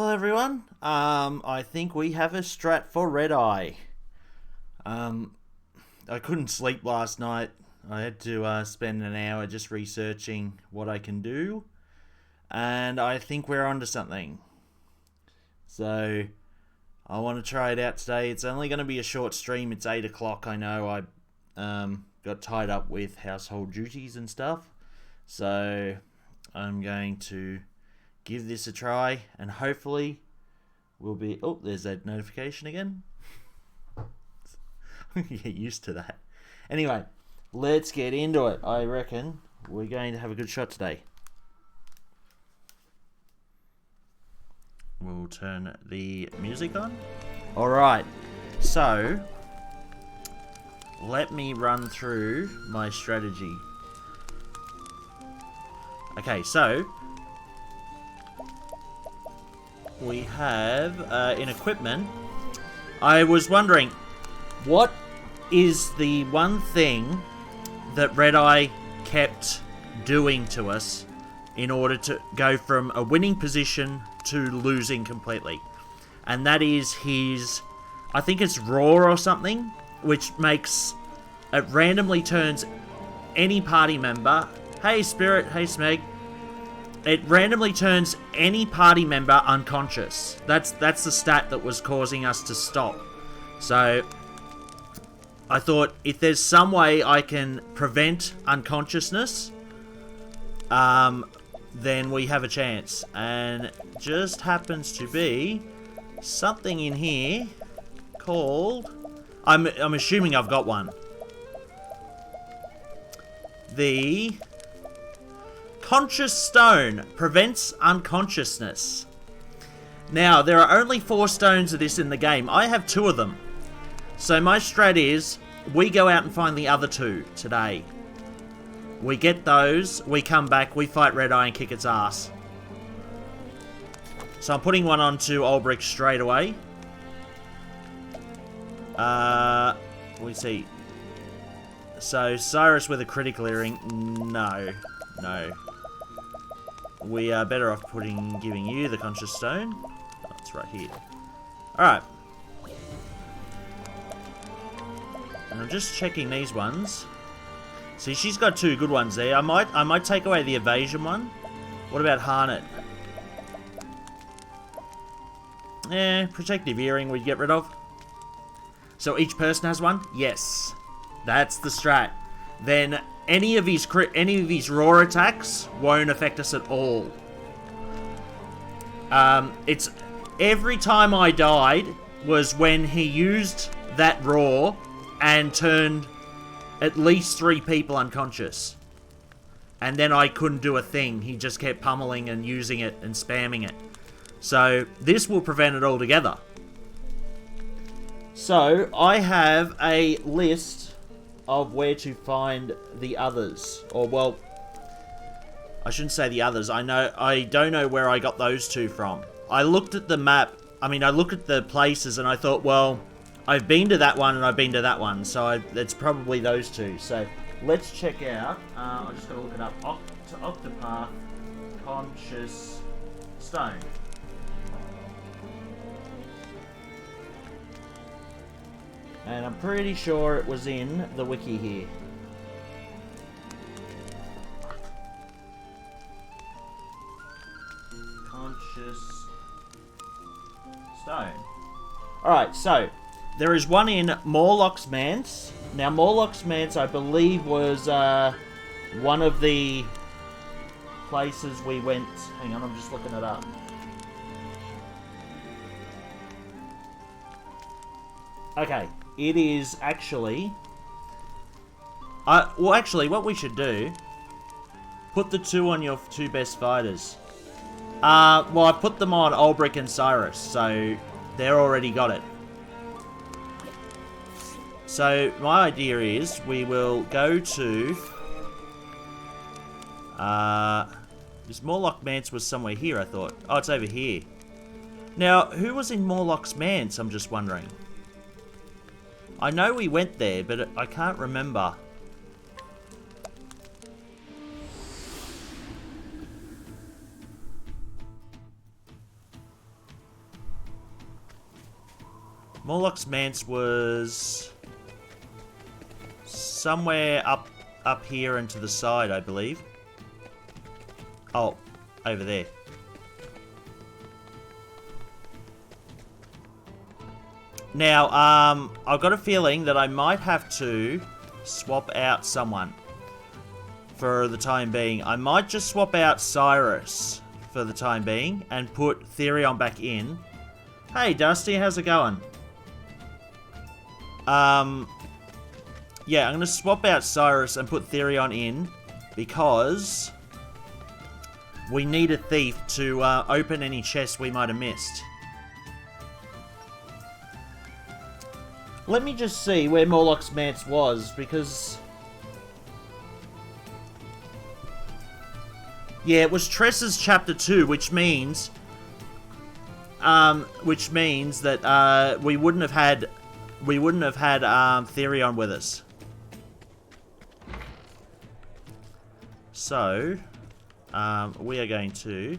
Well, everyone, I think we have a strat for Red Eye. I couldn't sleep last night. I had to spend an hour just researching what I can do, and I think we're onto something. So, I want to try it out today. It's only going to be a short stream. It's 8 o'clock. I know I got tied up with household duties and stuff. So, I'm going to give this a try, and hopefully we'll be... Oh, there's that notification again. Get used to that. Anyway, let's get into it. I reckon we're going to have a good shot today. We'll turn the music on. Alright, so let me run through my strategy. Okay, so we have in equipment. I was wondering, what is the one thing that Red Eye kept doing to us in order to go from a winning position to losing completely? And that is his, I think it's Roar or something, which makes, it randomly turns any party member, hey Spirit, hey Smeg, it randomly turns any party member unconscious. That's the stat that was causing us to stop. So I thought, if there's some way I can prevent unconsciousness, then we have a chance. And just happens to be something in here called... I'm assuming I've got one. The Conscious Stone prevents unconsciousness. Now, there are only 4 stones of this in the game. I have 2 of them. So my strat is, we go out and find the other 2 today. We get those, we come back, we fight Red Eye and kick its ass. So I'm putting one onto Olbrich straight away. We see. So Cyrus with a critical earring, no. We are better off giving you the Conscious Stone. Oh, it's right here. Alright. And I'm just checking these ones. See, she's got 2 good ones there. I might take away the evasion one. What about Harnett? Protective earring we'd get rid of. So each person has one? Yes. That's the strat. Then any of his roar attacks won't affect us at all. It's every time I died was when he used that roar and turned at least 3 people unconscious. And then I couldn't do a thing. He just kept pummeling and using it and spamming it. So this will prevent it altogether. So I have a list of where to find the others. Or, well, I shouldn't say the others. I don't know where I got those 2 from. I looked at the map. I looked at the places and I thought, well, I've been to that one and I've been to that one, so it's probably those 2. So let's check out. I just got to look it up. Octopath Conscious Stone. And I'm pretty sure it was in the wiki here. Conscious Stone. Alright, so there is one in Morlock's Manse. Now, Morlock's Manse, I believe, was one of the places we went... Hang on, I'm just looking it up. Okay, it is actually... well, actually, what we should do... Put the 2 on your 2 best fighters. Well, I put them on Olbrich and Cyrus, so they're already got it. So, my idea is, we will go to... this Morlock Manse was somewhere here, I thought. Oh, it's over here. Now, who was in Morlock's Manse, I'm just wondering. I know we went there, but I can't remember. Morlock's Manse was somewhere up here and to the side, I believe. Oh, over there. Now, I've got a feeling that I might have to swap out someone for the time being. I might just swap out Cyrus for the time being and put Therion back in. Hey, Dusty, how's it going? Yeah, I'm going to swap out Cyrus and put Therion in because we need a thief to open any chests we might have missed. Let me just see where Morlock's Manse was, because... Yeah, it was Tress's Chapter 2, which means that we wouldn't have had Therion with us. So, we are going to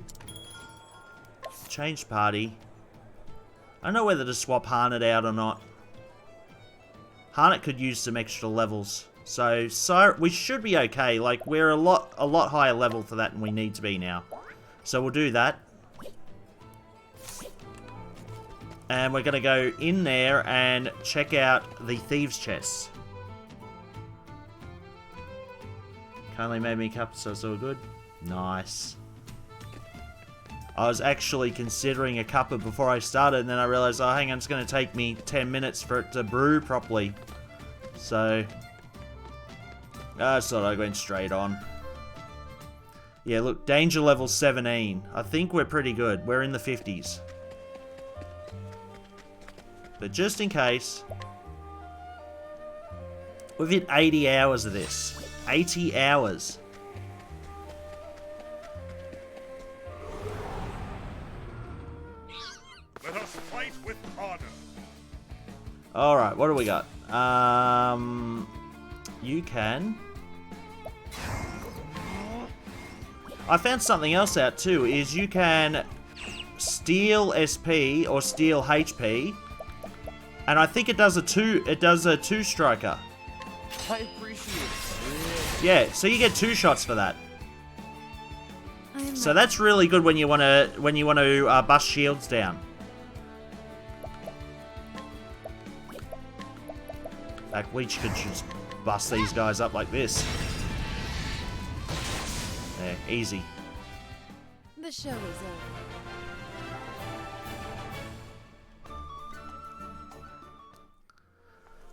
change party. I don't know whether to swap Harnett out or not. Harnett could use some extra levels. So we should be okay. Like, we're a lot higher level for that than we need to be now. So we'll do that. And we're going to go in there and check out the thieves' chests. Kindly made me a cup, so it's all good. Nice. I was actually considering a cuppa before I started, and then I realized, oh, hang on, it's going to take me 10 minutes for it to brew properly. So, I thought I went straight on. Yeah, look, danger level 17. I think we're pretty good. We're in the 50s. But just in case, we've hit 80 hours of this. 80 hours. Let us fight with honor. Alright, what do we got? You can... I found something else out too, is you can steal SP or steal HP, and I think it does a two striker. I appreciate it. Yeah, so you get 2 shots for that. So that's really good when you want to bust shields down. Like, we could just bust these guys up like this. There, easy. The show is over.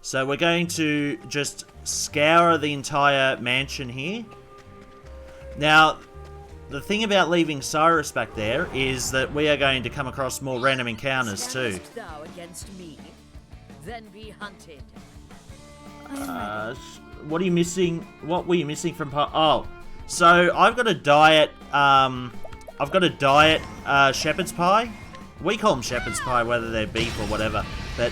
So we're going to just scour the entire mansion here. Now, the thing about leaving Cyrus back there is that we are going to come across more random encounters too. Standest thou against me, then be hunted. What are you missing? What were you missing from part? Oh, so I've got a diet. Shepherd's pie. We call them shepherd's pie, whether they're beef or whatever. But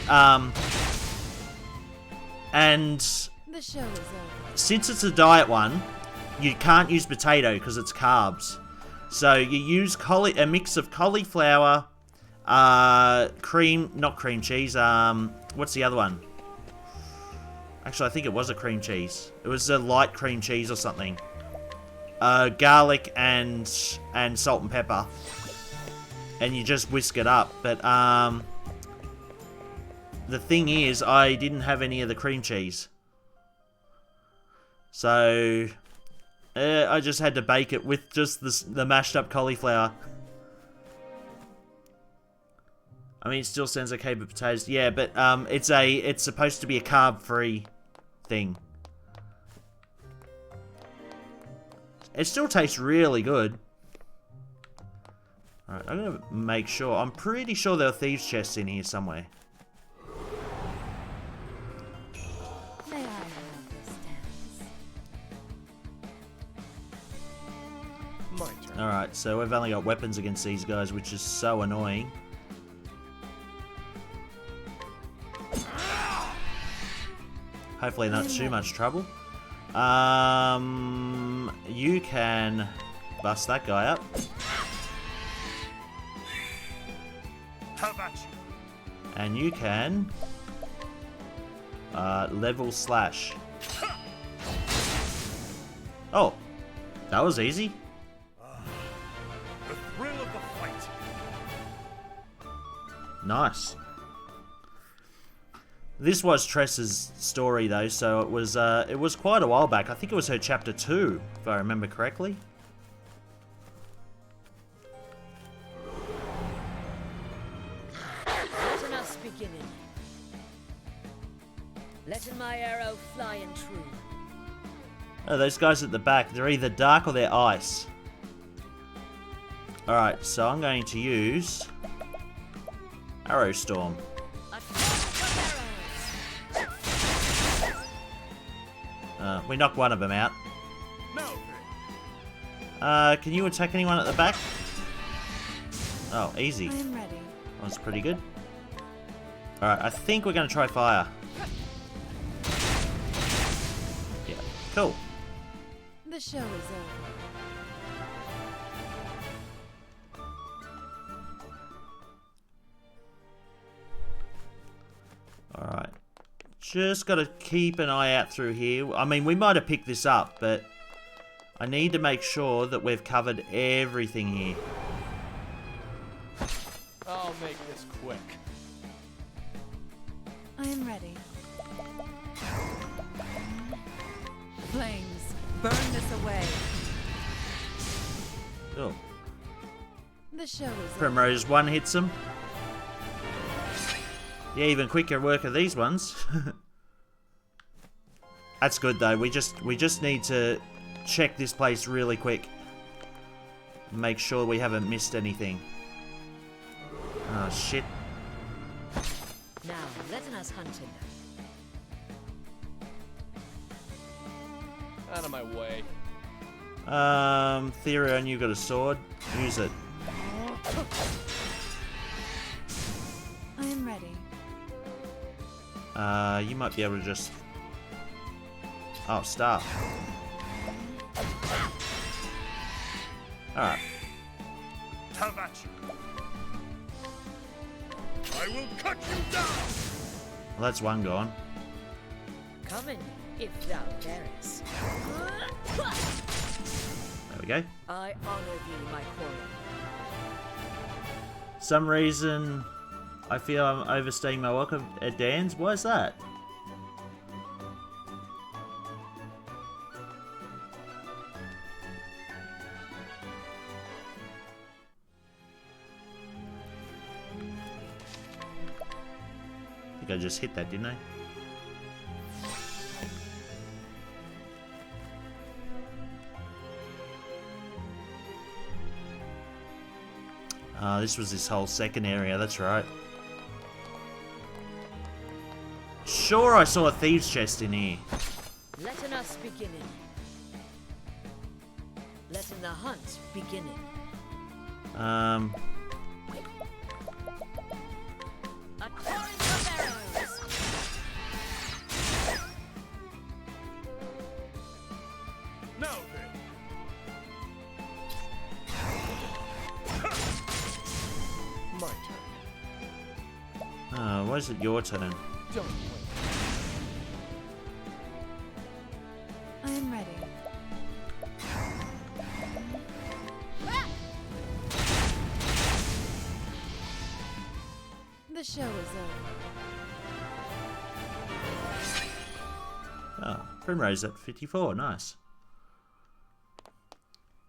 and The show is over. since it's a diet one, you can't use potato because it's carbs. So you use a mix of cauliflower, not cream cheese. What's the other one? Actually, I think it was a cream cheese. It was a light cream cheese or something. Garlic and salt and pepper. And you just whisk it up. But the thing is, I didn't have any of the cream cheese. So I just had to bake it with just the mashed up cauliflower. I mean, it still sounds okay, but potatoes, yeah, but it's supposed to be a carb-free thing. It still tastes really good. Alright, I'm gonna make sure. I'm pretty sure there are thieves' chests in here somewhere. May I have this dance? My turn. Alright, so we've only got weapons against these guys, which is so annoying. Hopefully not too much trouble. You can bust that guy up. Have at you. And you can level slash. Oh, that was easy. The thrill of the fight. Nice. This was Tress's story though, so it was quite a while back. I think it was her chapter 2, if I remember correctly. Letting us beginning. Letting my arrow fly and true. Oh, those guys at the back, they're either dark or they're ice. Alright, so I'm going to use Arrow Storm. We knocked one of them out. Can you attack anyone at the back? Oh, easy. I am ready. That was pretty good. Alright, I think we're going to try fire. Yeah, cool. The show is over. Alright. Just got to keep an eye out through here. I mean, we might have picked this up, but I need to make sure that we've covered everything here. I'll make this quick. I am ready. Flames, burn this away. Oh. The show is over. Primrose 1 hits him. Yeah, even quicker work of these ones. That's good though. We just need to check this place really quick. Make sure we haven't missed anything. Oh shit. Now, letting us hunting. Out of my way. Therion, you got a sword. Use it. I am ready. You might be able to just... Oh, staff. Alright. Have at you. I will cut you down. Well, that's one gone. Coming, if thou darest. There we go. I honor thee, my quarry. Some reason I feel I'm overstaying my welcome at Dan's. Why is that? I think I just hit that, didn't I? This was this whole second area, that's right. Sure, I saw a thieves' chest in here. Letting us beginning. Letting the hunt beginning. A torrent of arrows. Now then. My turn. Why is it your turn? Don't wait. I am ready. The show is over. Oh, Primrose at 54, nice.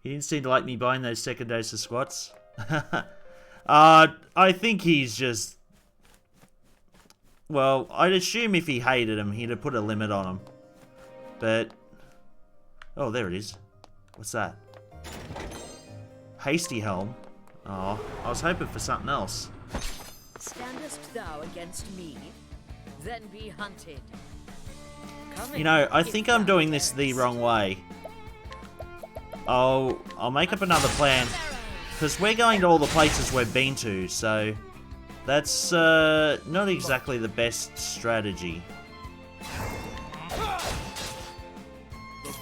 He didn't seem to like me buying those second dose of squats. I think he's just... Well, I'd assume if he hated him, he'd have put a limit on him. But... Oh, there it is. What's that? Hasty Helm. Oh, I was hoping for something else. Standest thou against me? Then be hunted. Coming, You know, I if think I'm thou doing this the darest. wrong way. I'll make up another plan. Because we're going to all the places we've been to, so... That's not exactly the best strategy. The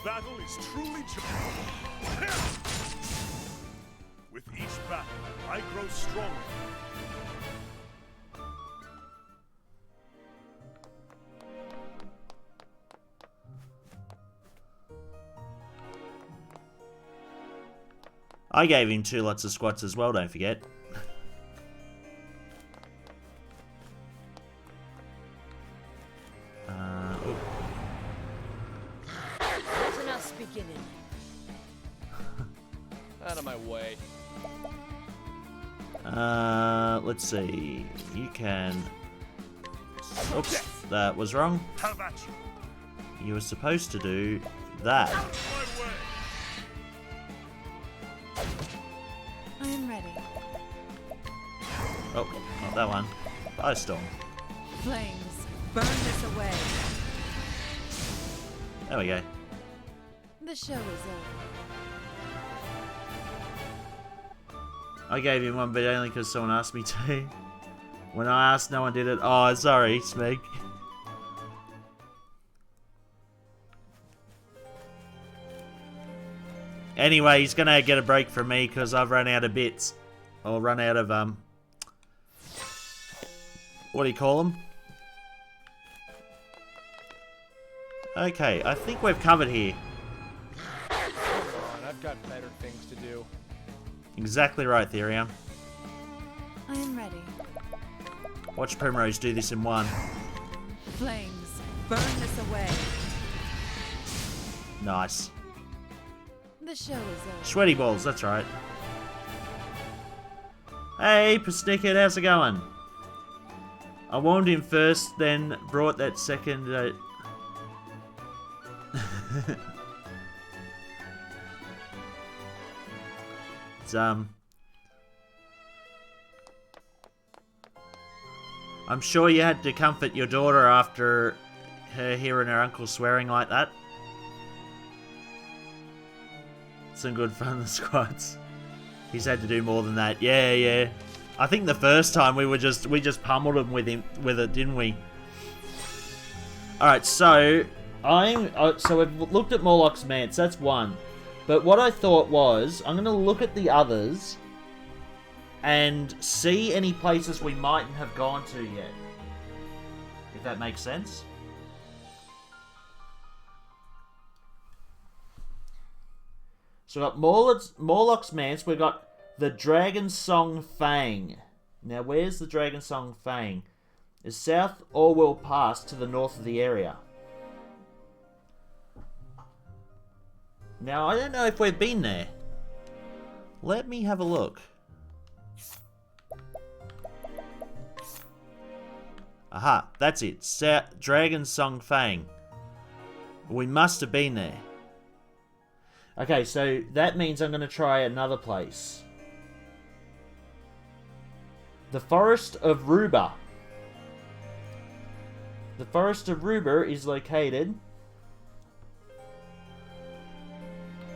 battle is truly joyous. With each battle, I grow stronger. I gave him 2 lots of squats as well, don't forget. Isn't us beginning? Out of my way. Let's see. You can... Oops, that was wrong. How about you? You were supposed to do that. My way. I am ready. Oh, not that one. Firestorm. Flames. Burn this away. There we go. The show is over. I gave him one, but only because someone asked me to. When I asked, no one did it. Oh, sorry, Smeg. Anyway, he's gonna get a break from me because I've run out of bits. Or run out of, what do you call them? Okay, I think we've covered here. Come on, I've got better things to do. Exactly right, Therion. I am ready. Watch Primrose do this in one. Flames. Burn this away. Nice. The show is over. Sweaty balls, that's right. Hey, Persnickett, how's it going? I warned him first, then brought that second... It's, I'm sure you had to comfort your daughter after her hearing her uncle swearing like that. Some good fun, the squads. He's had to do more than that. Yeah, yeah. I think the first time we just pummeled him with it, didn't we? All right, so so we've looked at Morlock's Manse. That's one. But what I thought was, I'm going to look at the others and see any places we mightn't have gone to yet. If that makes sense. So we've got Morlock's Manse. We've got the Dragon Song Fang. Now, where's the Dragon Song Fang? It's South Orwell Pass to the north of the area. Now, I don't know if we've been there. Let me have a look. Aha, that's it. Dragon Song Fang. We must have been there. Okay, so that means I'm going to try another place. The Forest of Ruba. The Forest of Ruba is located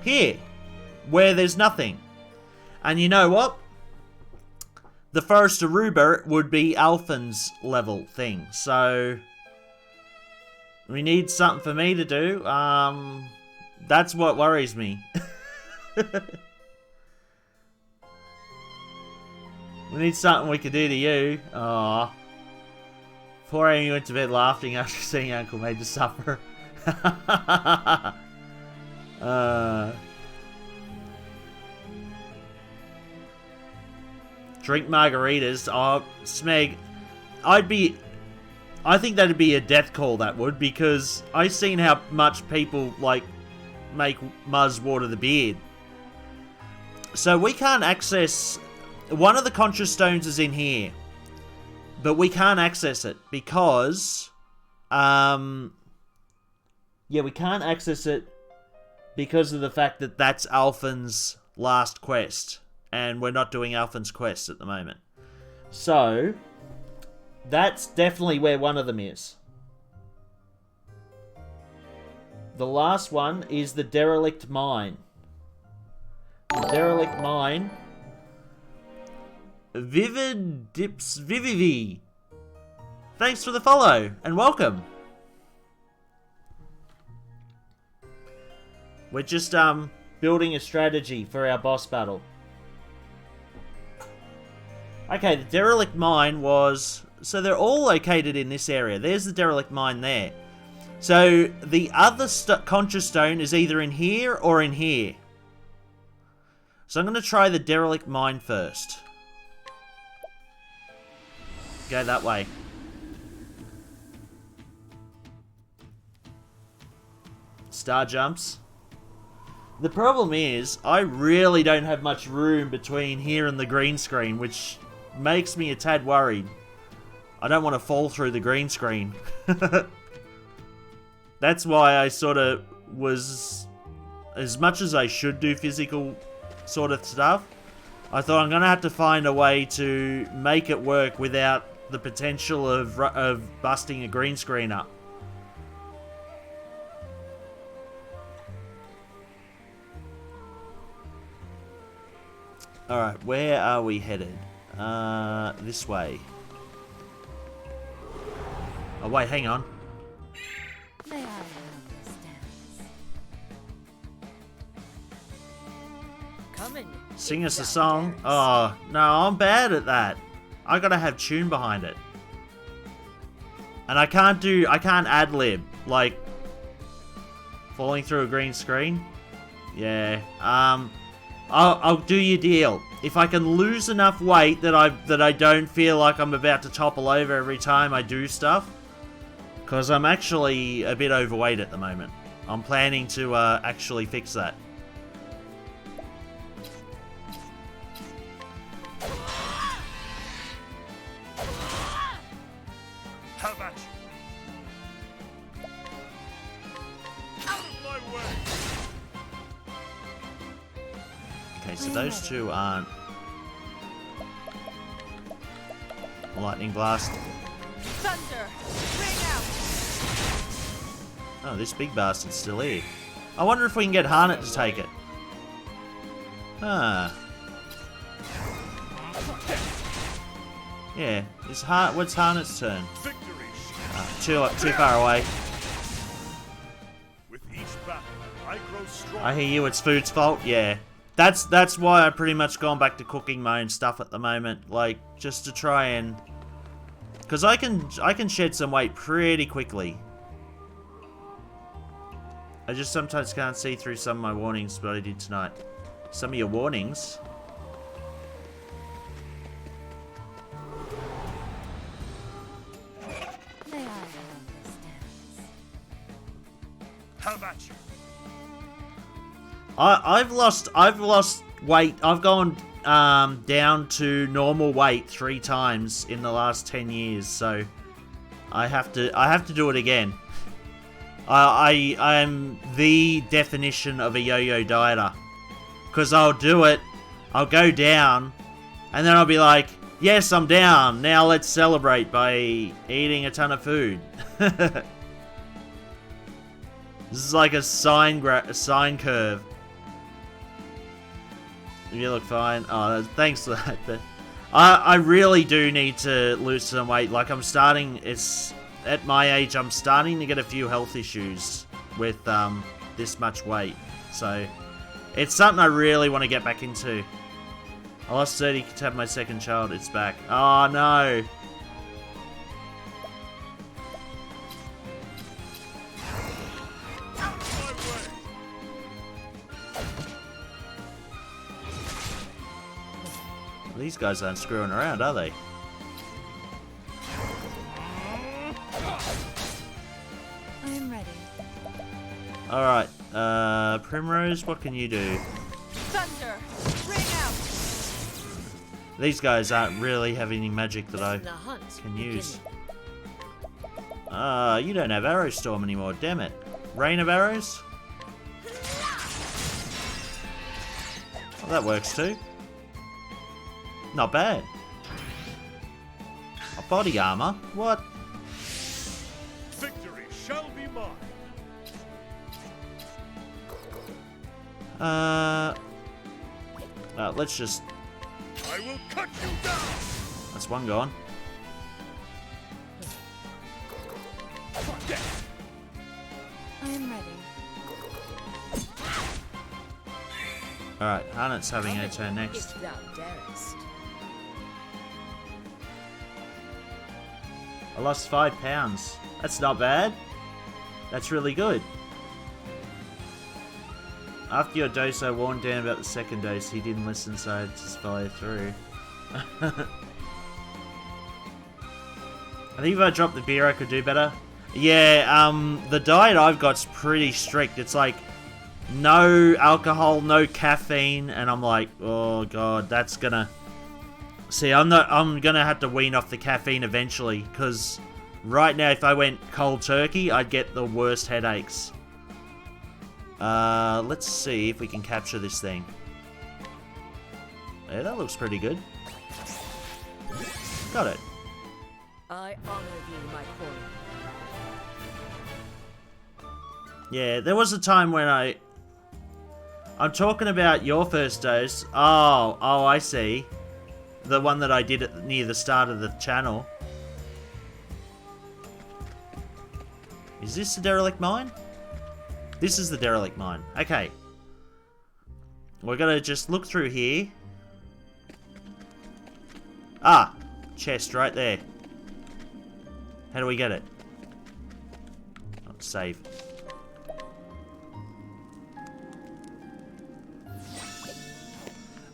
here, where there's nothing. And you know what? The Forest of Ruba would be Alphen's level thing. So we need something for me to do. That's what worries me. We need something we can do to you. Aww. Poor Amy went to bed laughing after seeing Uncle Major suffer. Drink margaritas. Oh, Smeg. I think that'd be a death call, that would, because I've seen how much people, like, make Muzz water the beard. So we can't access... One of the Contra Stones is in here. But we can't access it because... Yeah, we can't access it because of the fact that that's Alphen's last quest. And we're not doing Alphen's quest at the moment. So, that's definitely where one of them is. The last one is the Derelict Mine. The Derelict Mine. Vivid Dips Vivivi. Thanks for the follow and welcome. We're just building a strategy for our boss battle. Okay, the Derelict Mine was... So they're all located in this area. There's the Derelict Mine there. So the other Contra Stone is either in here or in here. So I'm going to try the derelict mine first. Go that way. Star jumps. The problem is, I really don't have much room between here and the green screen, which makes me a tad worried. I don't want to fall through the green screen. That's why I sort of was, as much as I should do physical sort of stuff, I thought I'm going to have to find a way to make it work without the potential of busting a green screen up. Alright, where are we headed? This way. Oh wait, hang on. May I understand? Come and Sing get us a down, song? Terrence. Oh, no, I'm bad at that. I gotta have tune behind it. And I can't ad-lib, like, falling through a green screen. Yeah, I'll do your deal. If I can lose enough weight that I don't feel like I'm about to topple over every time I do stuff. Because I'm actually a bit overweight at the moment. I'm planning to actually fix that. Have at you. Out of my way. Okay, so those two aren't... Lightning blast. Thunder, ring out. Oh, this big bastard's still here. I wonder if we can get Harnett to take it. Ah. Yeah, what's Harnett's turn? Victory. Too far away. With each battle, I grow stronger. I hear you, it's food's fault. Yeah. That's why I pretty much gone back to cooking my own stuff at the moment. Like, just to try and... Because I can shed some weight pretty quickly. I just sometimes can't see through some of my warnings, but I did tonight. Some of your warnings? May I understand? Have at you. I've lost weight. I've gone down to normal weight 3 times in the last 10 years, so I have to do it again. I'm the definition of a yo-yo dieter, because I'll do it, I'll go down, and then I'll be like, yes, I'm down. Now let's celebrate by eating a ton of food. This is like a sine curve. You look fine. Oh, thanks for that. But I really do need to lose some weight. Like, I'm starting... It's... At my age, I'm starting to get a few health issues with this much weight. So, it's something I really want to get back into. I lost 30 to have my second child. It's back. Oh, no. Out of my way. These guys aren't screwing around, are they? I am ready. Alright, Primrose, what can you do? Thunder, ring out. These guys aren't really having any magic that I Then the hunt can begins. use. You don't have Arrow Storm anymore, damn it. Rain of Arrows? Well, that works too. Not bad. A body armor? What? Victory shall be mine. Let's just... I will cut you down. That's one gone. I am ready. Alright, Harnet's having her Come turn and next. if thou darest. I lost 5 pounds. That's not bad. That's really good. After your dose, I warned Dan about the second dose. He didn't listen, so I just followed through. I think if I dropped the beer, I could do better. Yeah, the diet I've got's pretty strict. It's like no alcohol, no caffeine, and I'm like, oh god, that's gonna... See, I'm gonna have to wean off the caffeine eventually, because right now, if I went cold turkey, I'd get the worst headaches. Let's see if we can capture this thing. Yeah, that looks pretty good. Got it. I honor thee, my queen. Yeah, there was a time when I'm talking about your first dose. Oh, I see. The one that I did near the start of the channel. Is this the derelict mine? This is the derelict mine. Okay. We're gonna just look through here. Ah! Chest right there. How do we get it? Oh, save.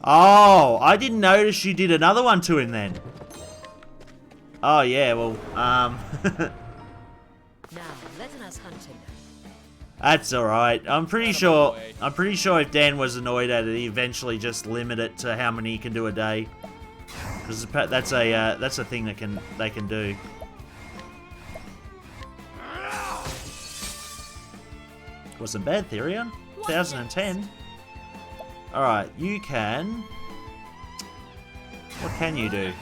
Oh, I didn't notice you did another one to him then. Oh yeah, well, Now, let us hunt him. that's alright. I'm pretty sure if Dan was annoyed at it, he eventually just limit it to how many he can do a day. Because that's a thing that they can do. Wasn't bad, Therion. 2010. Alright, you can... What can you do?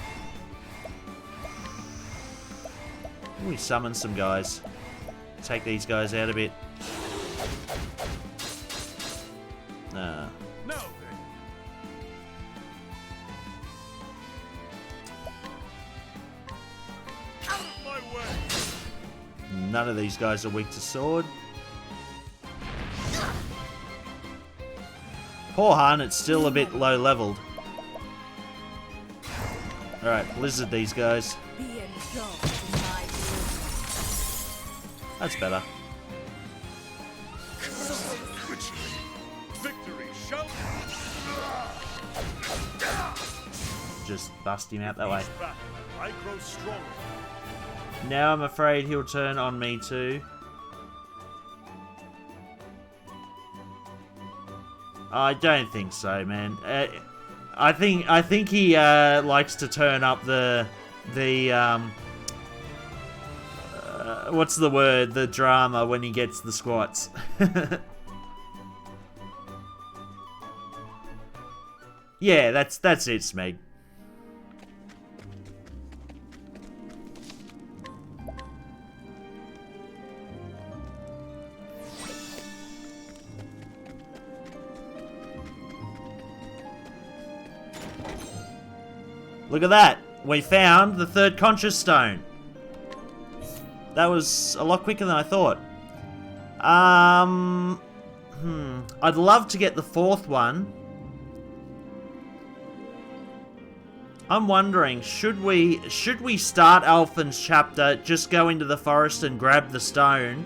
We summon some guys. Take these guys out a bit. Nah. No, then. Out of my way. None of these guys are weak to sword. Poor Han, it's still a bit low leveled. Alright, blizzard these guys. Be engulfed in my blizzard. That's better. Victory shall Just bust him out that way. each battle. I grow stronger. Now I'm afraid he'll turn on me too. I don't think so, man. I think he likes to turn up the what's the word? The drama when he gets the squats. Yeah, that's it, Smeg. Look at that! We found the third conscious stone. That was a lot quicker than I thought. I'd love to get the fourth one. I'm wondering, should we start Alphen's chapter, just go into the forest and grab the stone,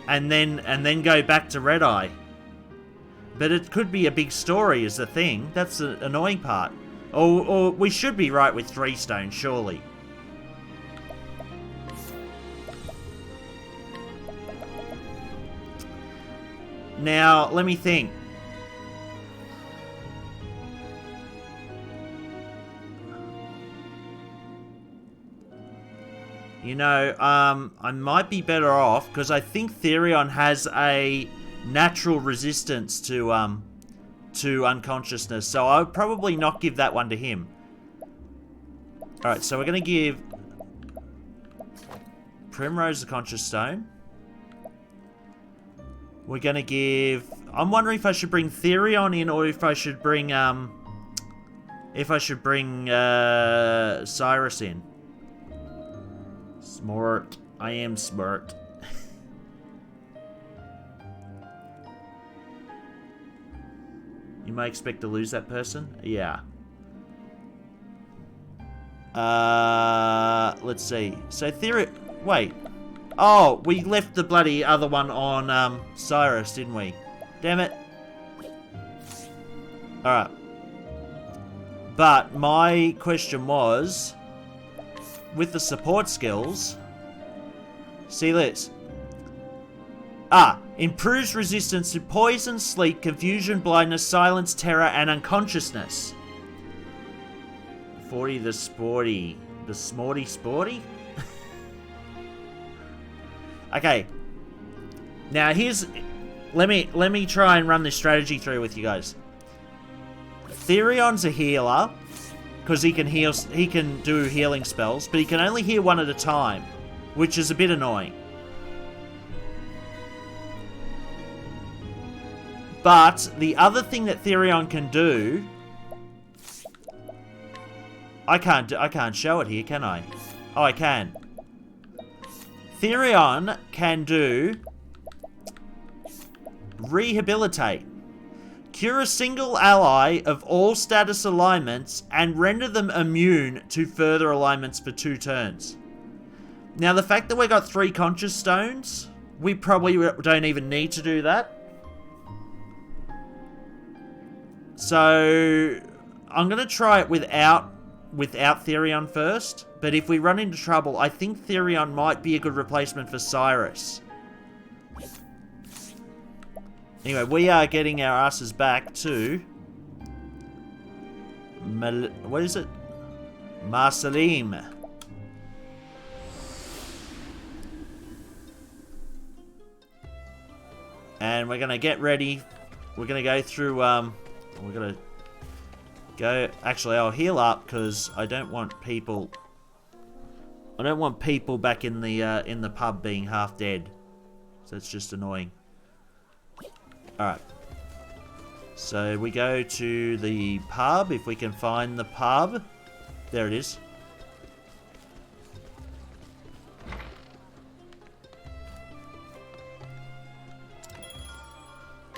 and then go back to Red Eye? But it could be a big story is the thing. That's the annoying part. Or we should be right with 3 stones, surely. Now, let me think. You know, I might be better off, because I think Therion has a natural resistance to unconsciousness, so I would probably not give that one to him. Alright, so we're going to give Primrose the Conscious Stone. We're going to give... I'm wondering if I should bring Therion in, or if I should bring Cyrus in. Smart. I am smart. You might expect to lose that person? Yeah. Let's see. So wait. Oh, we left the bloody other one on Cyrus, didn't we? Damn it. Alright. But my question was, with the support skills, see this. Improves resistance to poison, sleep, confusion, blindness, silence, terror, and unconsciousness. Fordy the Sporty. The Smarty Sporty? Okay. Now here's... Let me try and run this strategy through with you guys. Therion's a healer, because he can do healing spells, but he can only heal one at a time, which is a bit annoying. But the other thing that Therion can do, I can't show it here, can I? Oh, I can. Therion can do Rehabilitate. Cure a single ally of all status alignments and render them immune to further alignments for 2 turns. Now, the fact that we got 3 conscious stones, we probably don't even need to do that. So, I'm going to try it without Therion first. But if we run into trouble, I think Therion might be a good replacement for Cyrus. Anyway, we are getting our asses back to... what is it? Marceline. And we're going to get ready. We're going to go through... we're going to go... Actually, I'll heal up because I don't want people... I don't want people back in the pub being half dead. So it's just annoying. Alright. So we go to the pub, if we can find the pub. There it is.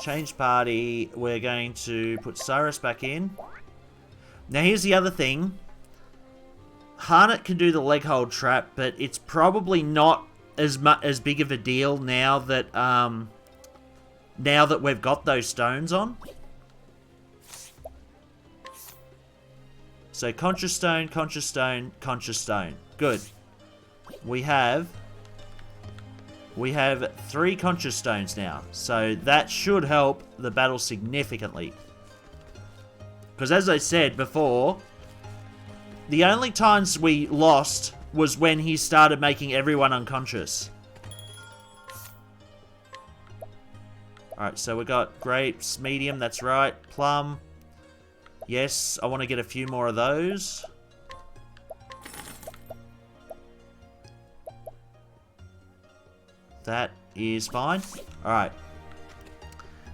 Change party. We're going to put Cyrus back in. Now here's the other thing. Harnett can do the leg hold trap, but it's probably not as big of a deal now that we've got those stones on. So conscious stone, conscious stone, conscious stone. Good. We have 3 conscious stones now. So that should help the battle significantly. Because as I said before, the only times we lost was when he started making everyone unconscious. Alright, so we got grapes, medium, that's right. Plum. Yes, I want to get a few more of those. That is fine. Alright.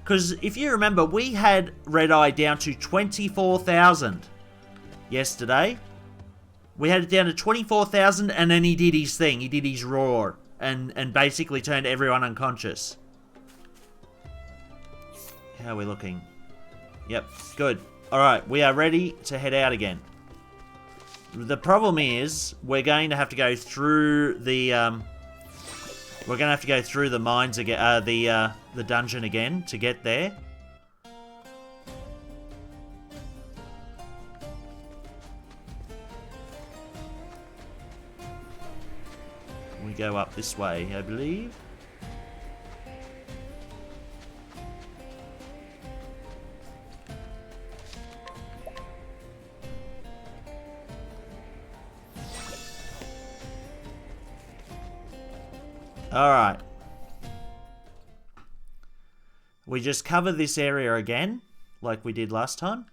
Because if you remember, we had Red Eye down to 24,000 yesterday. We had it down to 24,000 and then he did his thing. He did his roar and basically turned everyone unconscious. How are we looking? Yep, good. Alright, we are ready to head out again. The problem is, we're going to have to go through the, we're going to have to go through the mines again, the dungeon again to get there. We go up this way, I believe. Alright. We just cover this area again, like we did last time.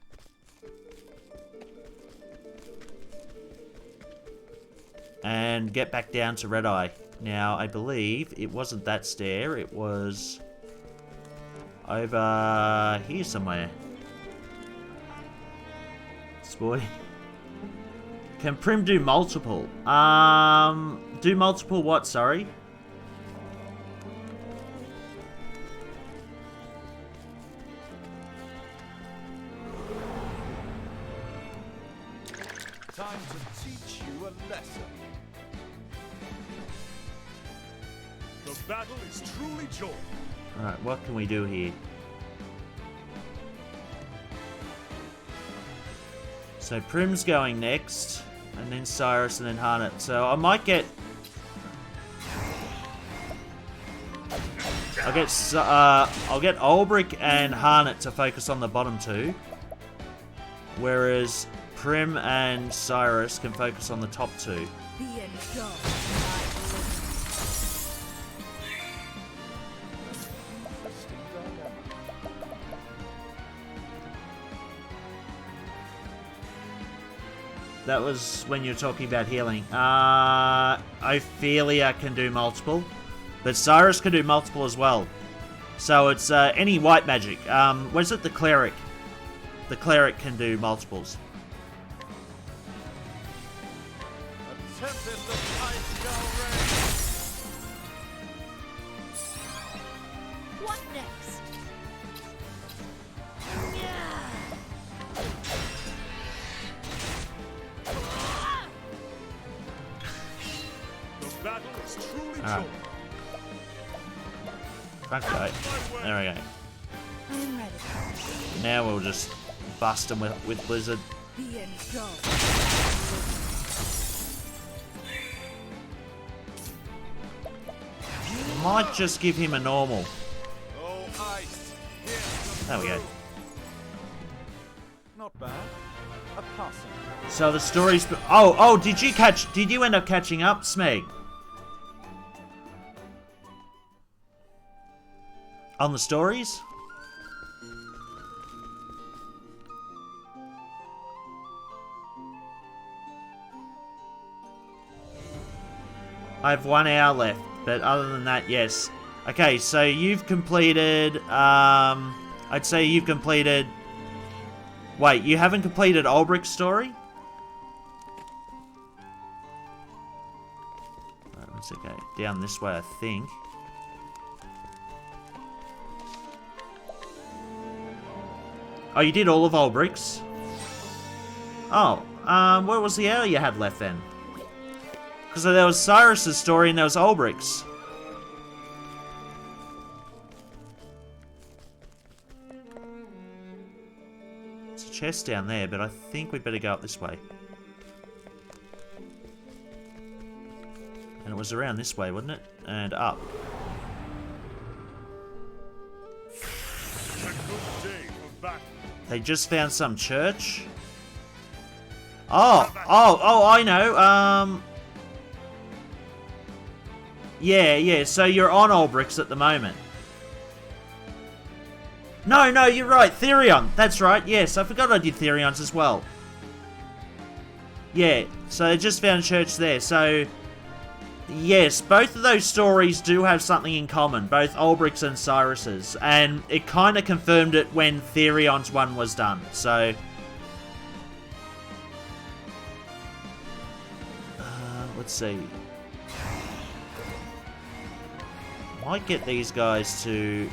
And get back down to Red Eye. Now, I believe it wasn't that stair, it was over here somewhere. Sporty. Can Prim do multiple? Do multiple what, sorry? Time to teach you a lesson. The battle is truly joy. Alright, what can we do here? So Prim's going next, and then Cyrus, and then Harnett. So I might get... I'll get Ulbrich and Harnett to focus on the bottom two, whereas Prim and Cyrus can focus on the top two. Be engulfed. That was when you were talking about healing. Ophelia can do multiple, but Cyrus can do multiple as well. So it's any white magic. Was it the cleric? The cleric can do multiples. A tempest of ice shall reign. What next? The battle is truly Alright. joined. Okay, there we go. I'm ready. Now we'll just bust him with Blizzard. Be engulfed. Might just give him a normal. Oh, ice. Here's the There we go. proof. Not bad. A passing. So the story's... Oh, did you end up catching up, Smeg? On the stories? I have 1 hour left, but other than that, yes. Okay, so you've completed, I'd say you've completed... Wait, you haven't completed Ulbrich's story? Alright, let's go down this way, I think. Oh, you did all of Ulbrich's? Oh, what was the hour you had left then? Because there was Cyrus's story and there was Ulbrich's. There's a chest down there, but I think we'd better go up this way. And it was around this way, wasn't it? And up. A good day for battle. They just found some church. Oh, I know. Yeah, so you're on Ulbrich's at the moment. No, you're right. Therion. That's right. Yes, I forgot I did Therion's as well. Yeah, so they just found church there. So, yes, both of those stories do have something in common. Both Ulbrich's and Cyrus's. And it kind of confirmed it when Therion's one was done. So... let's see. Might get these guys to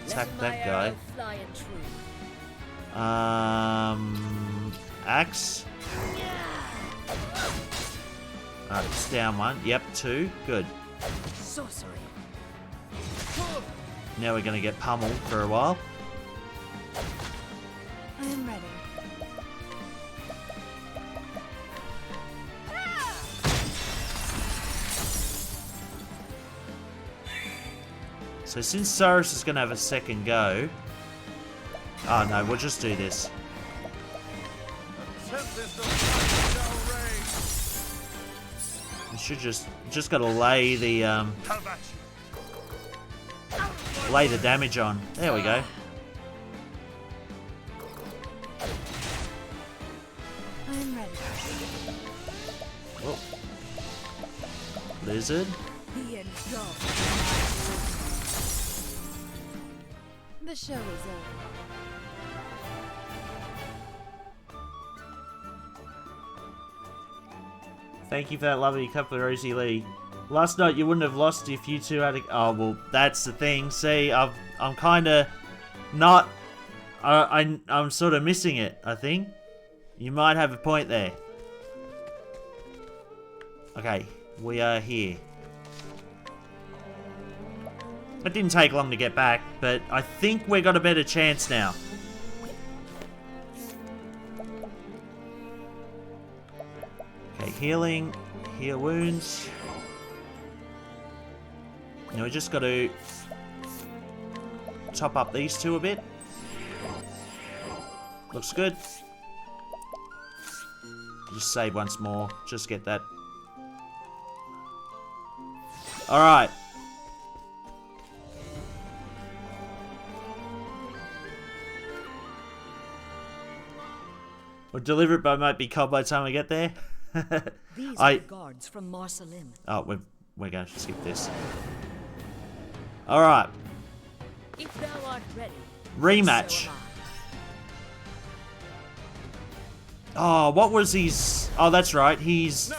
attack that guy. Axe. Alright, it's down one. Yep, 2. Good. Sorcery. Now we're gonna get pummeled for a while. I am ready. So since Cyrus is going to have a second go... Oh no, we'll just do this. A tempest of ice shall reign. We should just got to lay the Have at you. lay the damage on. There we go. I am ready. Oh. Lizard. Be engulfed. The show is over. Thank you for that lovely cup of Rosie Lee. Last night you wouldn't have lost if you two had a... Oh, well, that's the thing. See, I'm kind of not... I'm sort of missing it, I think. You might have a point there. Okay, we are here. It didn't take long to get back, but I think we got a better chance now. healing. Heal wounds. Now we just got to top up these two a bit. Looks good. Just save once more. Just get that. Alright. We'll deliver it, but I might be cold by the time we get there. These are the guards from Marceline. Oh, we're going to skip this. Alright. If thou art ready, Rematch. so am Oh, what was his... Oh, that's right. He's...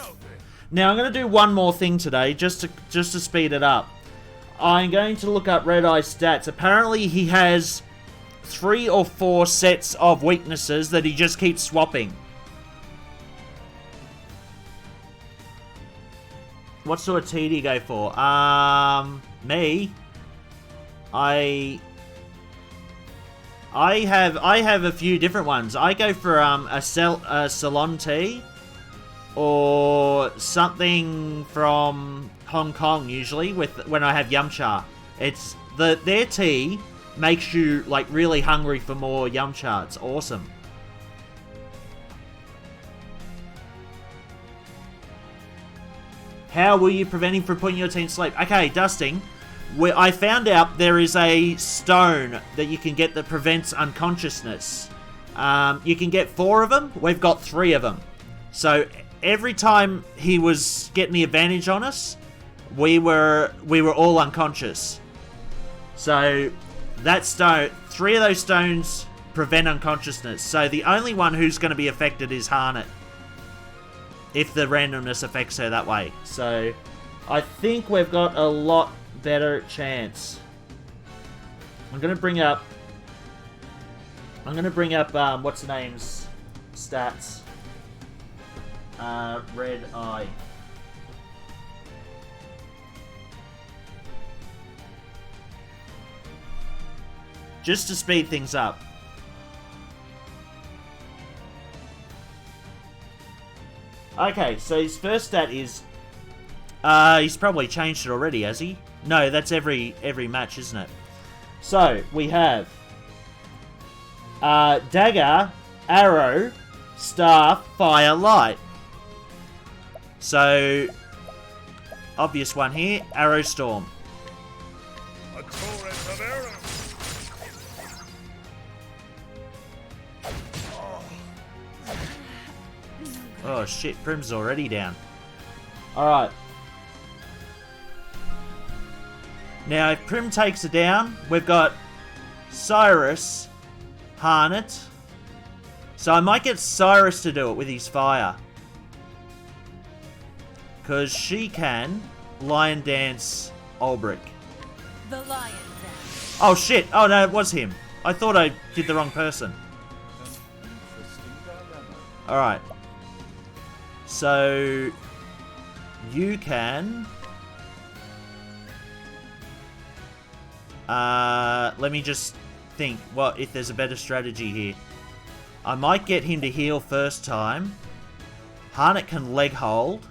Now, I'm going to do one more thing today, just to speed it up. I'm going to look up Red Eye's stats. Apparently, he has 3 or 4 sets of weaknesses that he just keeps swapping. What sort of tea do you go for? Me? I have a few different ones. I go for a Ceylon tea or something from Hong Kong usually when I have yum cha. It's their tea makes you like really hungry for more yum cha. It's awesome. How will you prevent him from putting your team to sleep? Okay, dusting. I found out there is a stone that you can get that prevents unconsciousness. You can get 4 of them. We've got 3 of them. So every time he was getting the advantage on us, we were all unconscious. So that stone, 3 of those stones prevent unconsciousness. So the only one who's going to be affected is Harnett, if the randomness affects her that way. So I think we've got a lot better chance. I'm gonna bring up what's the name's stats. Red Eye. Just to speed things up. Okay, so his first stat is he's probably changed it already, has he? No, that's every match, isn't it? So, we have Dagger, Arrow, Staff, Fire, Light. So, obvious one here, Arrow Storm. A torrent of arrows. Oh shit, Prim's already down. Alright. Now, if Prim takes it down, we've got Cyrus, Harnett. So I might get Cyrus to do it with his fire. Because she can Lion Dance Ulbrich. The lion dance. Oh shit, oh no, it was him. I thought I did the wrong person. Alright. So, you can... let me just think if there's a better strategy here. I might get him to heal first time. Harnett can leg hold.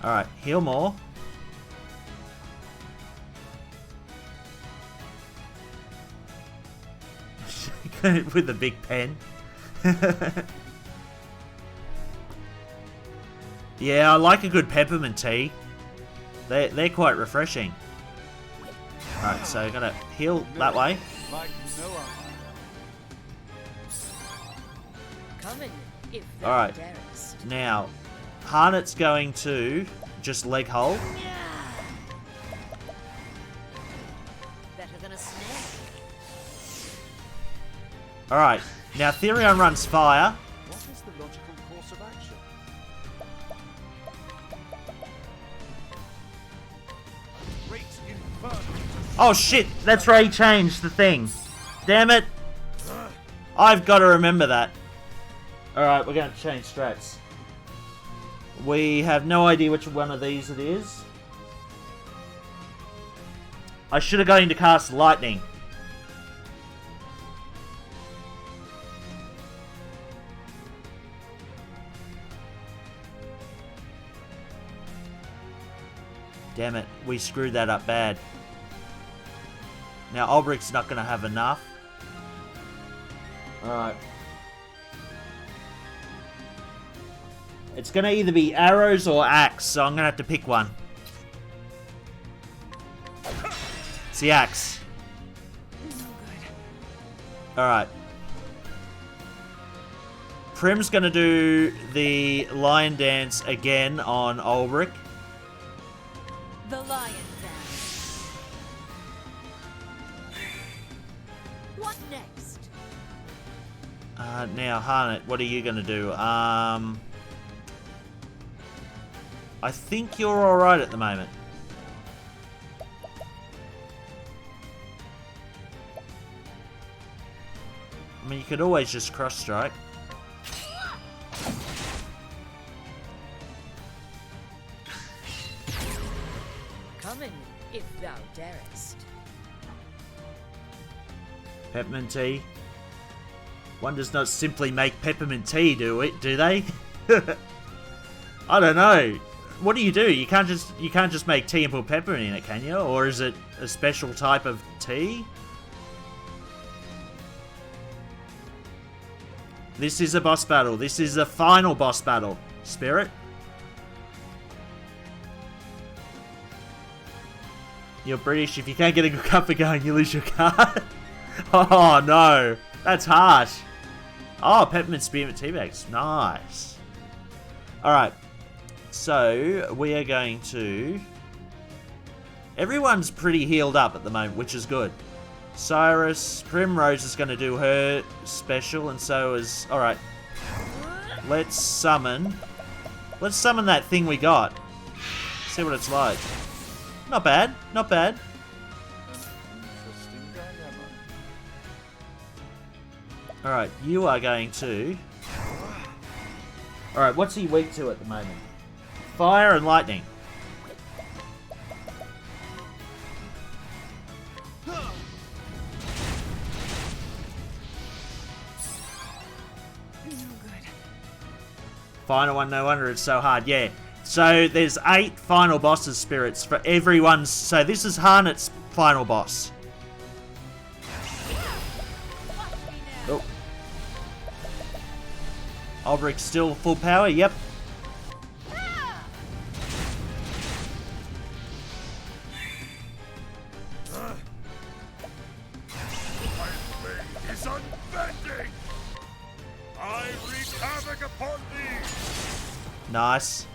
Alright, heal more. With the big pen. Yeah, I like a good peppermint tea. They're quite refreshing. Alright, so I'm gonna heal that way. Coming, if thou Alright. darest. Now, Harnett's going to just leg hold. Better than a snake. Alright, now Therion runs fire. What is the logical course of action? Great inferno. Oh shit, that's where he changed the thing. Damn it. I've got to remember that. Alright, we're going to change strats. We have no idea which one of these it is. I should have got him to cast lightning. Damn it, we screwed that up bad. Now Ulbrich's not going to have enough. Alright. It's going to either be arrows or axe, so I'm going to have to pick one. It's the axe. Alright. Prim's going to do the lion dance again on Ulbrich. The lion dance. What next? Now, Harnett, what are you going to do? I think you're alright at the moment. I mean, you could always just cross-strike. Come in, if thou darest. Peppermint tea. One does not simply make peppermint tea, do they? I don't know. What do? You can't just make tea and put pepper in it, can you? Or is it a special type of tea? This is a boss battle. This is the final boss battle. Spirit? You're British. If you can't get a good cuppa going, you lose your card. Oh, no. That's harsh. Oh, peppermint spearmint tea bags. Nice. Alright. So, we are going to... Everyone's pretty healed up at the moment, which is good. Cyrus, Primrose is going to do her special, and so is... Alright. Let's summon that thing we got. See what it's like. Not bad. Not bad. Interesting dilemma. Alright, you are going to... Alright, what's he weak to at the moment? Fire and lightning. Final one, no wonder it's so hard. Yeah. So there's 8 final bosses, spirits, for everyone's... So this is Harnett's final boss. Oh. Ulbrich still full power, yep. My blade is unbending! I wreak havoc upon thee! Nice.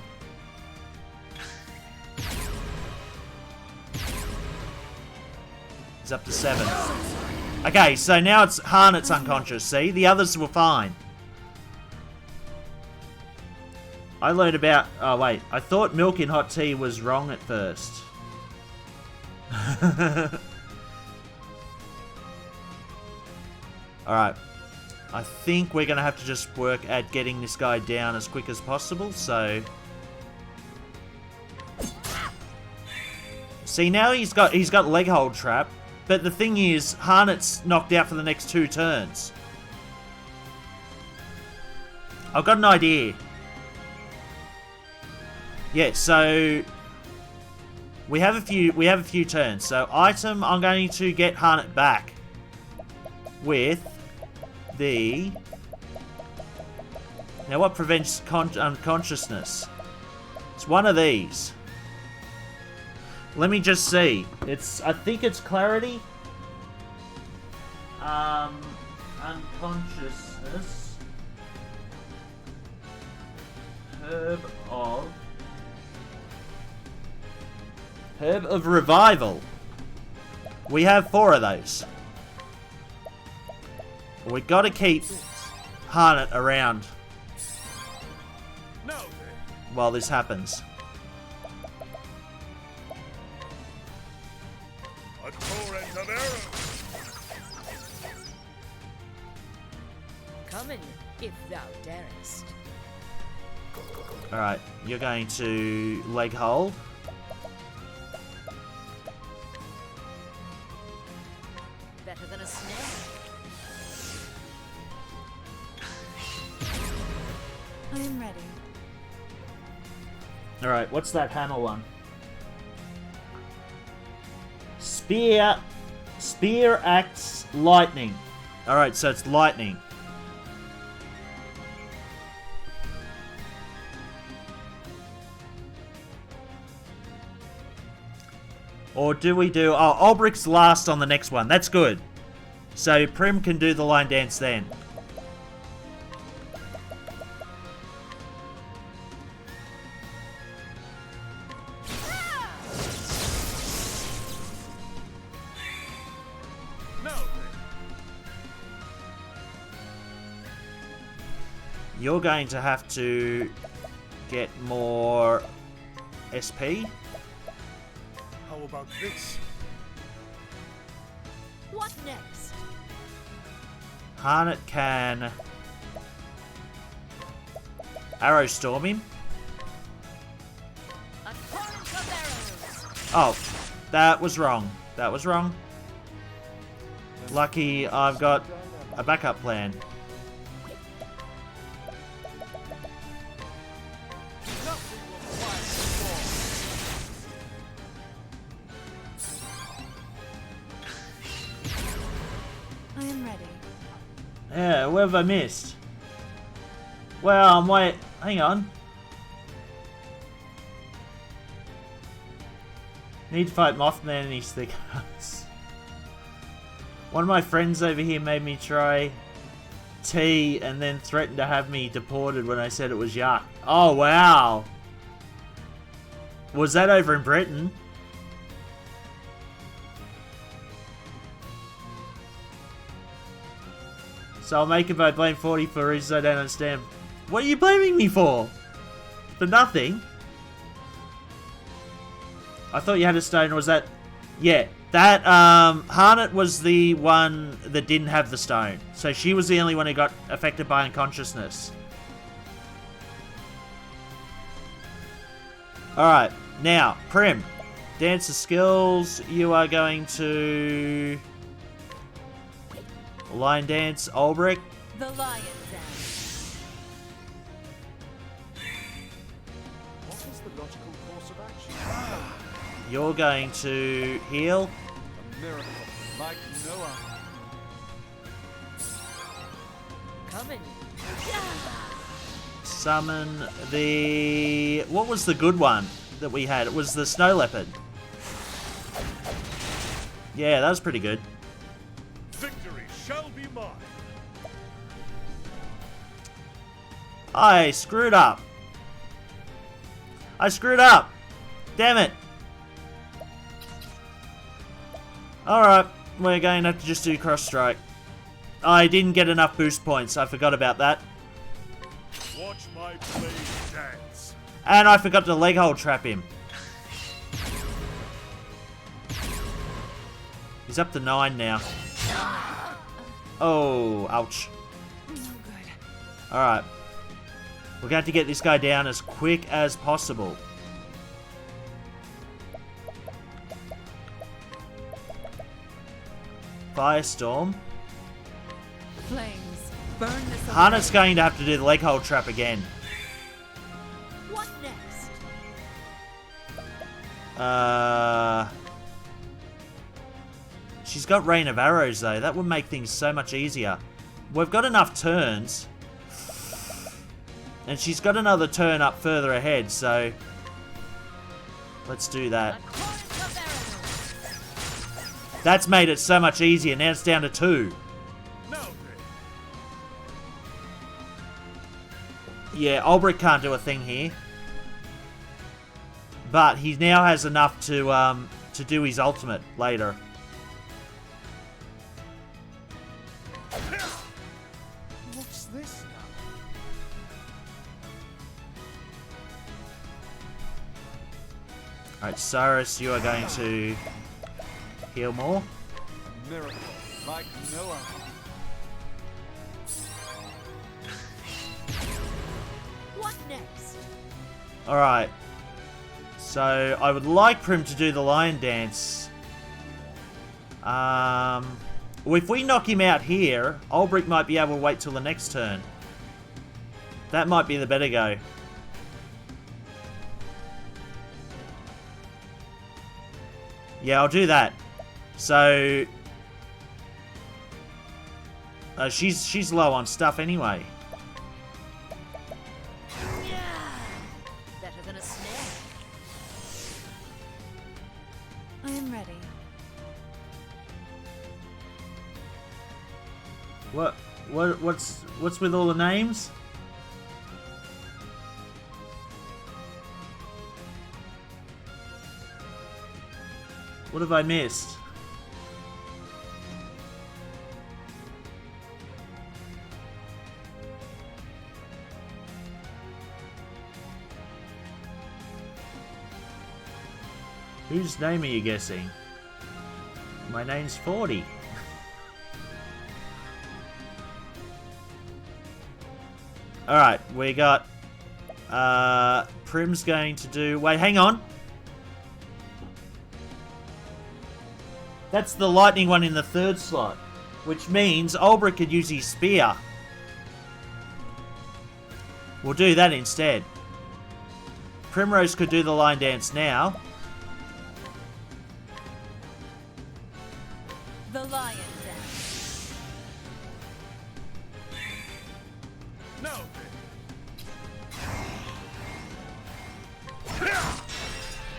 He's up to 7. Okay, so now it's Harnett's unconscious, see? The others were fine. I learned about... Oh, wait. I thought milk in hot tea was wrong at first. Alright. I think we're going to have to just work at getting this guy down as quick as possible, so... See, now he's got leg hold trap, but the thing is, Harnett's knocked out for the next 2 turns. I've got an idea. Yeah, so we have a few turns. So item, I'm going to get Harnett back with the... Now what prevents unconsciousness? It's one of these. Let me just see. I think it's clarity. Unconsciousness. Herb of Revival. We have 4 of those. We gotta keep Harnett around Now then, while this happens. a torrent of arrows! Come in, if thou darest. Alright, you're going to leg hold. Better than a snake. I am ready. Alright, what's that hammer one? Spear acts lightning. Alright, so it's lightning. Or do we do... Oh, Ulbrich's last on the next one. That's good. So Prim can do the line dance then. You're going to have to get more SP. How about this? What next? Harnett can arrow storm him. A torrent of arrows. Oh, that was wrong. That was wrong. Lucky I've got a backup plan. I am ready. Yeah, what have I missed? Well, wait, hang on. Need to fight Mothman and his thick ass. One of my friends over here made me try tea and then threatened to have me deported when I said it was yuck. Oh, wow. Was that over in Britain? So I'll make it by blame Fordy for reasons I don't understand. What are you blaming me for? For nothing? I thought you had a stone, or was that... Yeah, that, Harnett was the one that didn't have the stone. So she was the only one who got affected by unconsciousness. Alright, now, Prim. Dancer skills, you are going to... Line dance, Ulbrich. The lion dance. What is the logical course of action? You're going to heal. A miracle like no other. Coming. Summon the... What was the good one that we had? It was the snow leopard. Yeah, that was pretty good. Victory shall be mine. I screwed up. I screwed up. Damn it. Alright, we're going to have to just do cross strike. I didn't get enough boost points. I forgot about that. Watch my blade dance. And I forgot to leg hold trap him. He's up to 9 now. Oh, ouch. No good. Alright. We're going to have to get this guy down as quick as possible. Firestorm. Flames, burn this away. Harnett's going to have to do the leg hold trap again. What next? She's got Rain of Arrows though. That would make things so much easier. We've got enough turns. And she's got another turn up further ahead, so... Let's do A that. torrent of arrows. That's made it so much easier. Now it's down to 2. Now then. Yeah, Ulbrich can't do a thing here. But he now has enough to do his ultimate later. What's this now? Alright, Cyrus, you are going to heal more. A miracle like no other. What next? Alright. So, I would like Prim to do the lion dance. Well, if we knock him out here, Ulbrich might be able to wait till the next turn. That might be the better go. Yeah, I'll do that. So she's low on stuff anyway. Better than a snare. I am ready. What's with all the names? What have I missed? Whose name are you guessing? My name's Fordy. Alright, we got Prim's going to do... Wait, hang on. That's the lightning one in the third slot, which means Ulbrich could use his spear. We'll do that instead. Primrose could do the line dance now. The lion dance. No.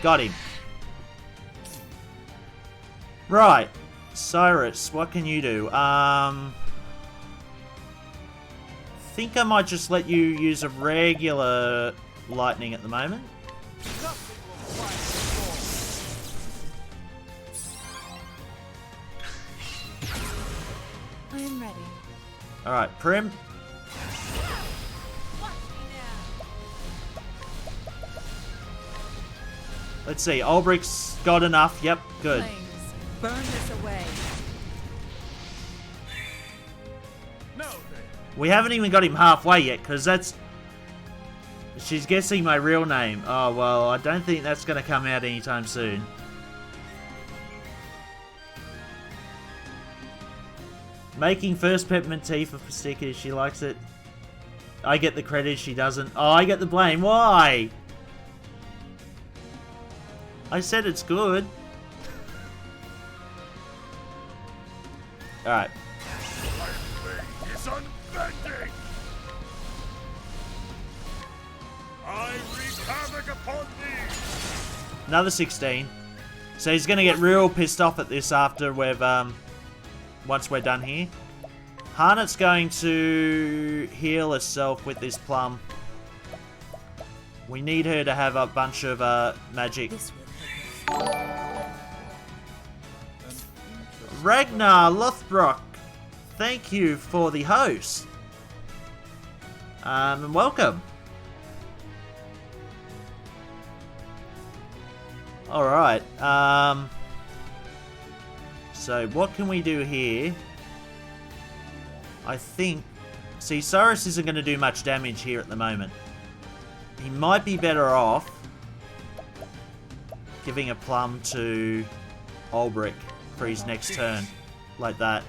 Got him. Right. Cyrus, what can you do? Think I might just let you use a regular lightning at the moment. Nothing will quiet the storm. I am ready. Alright, Prim. Let's see, Ulbrich's got enough. Yep, good. Flames, burn this away. No. We haven't even got him halfway yet, because that's... She's guessing my real name. Oh, well, I don't think that's going to come out anytime soon. Making first peppermint tea for Pastika. She likes it. I get the credit, she doesn't. Oh, I get the blame. Why? I said it's good. Alright. My blade is unbending. I wreak havoc upon thee. Another 16. So he's going to get real pissed off at this after we've, once we're done here. Harnet's going to heal herself with this plum. We need her to have a bunch of, magic. This will help. Ragnar Lothbrok, thank you for the host. And welcome. Alright, so what can we do here? I think... See, Cyrus isn't going to do much damage here at the moment. He might be better off giving a plum to Ulbrich for his next turn. Like that.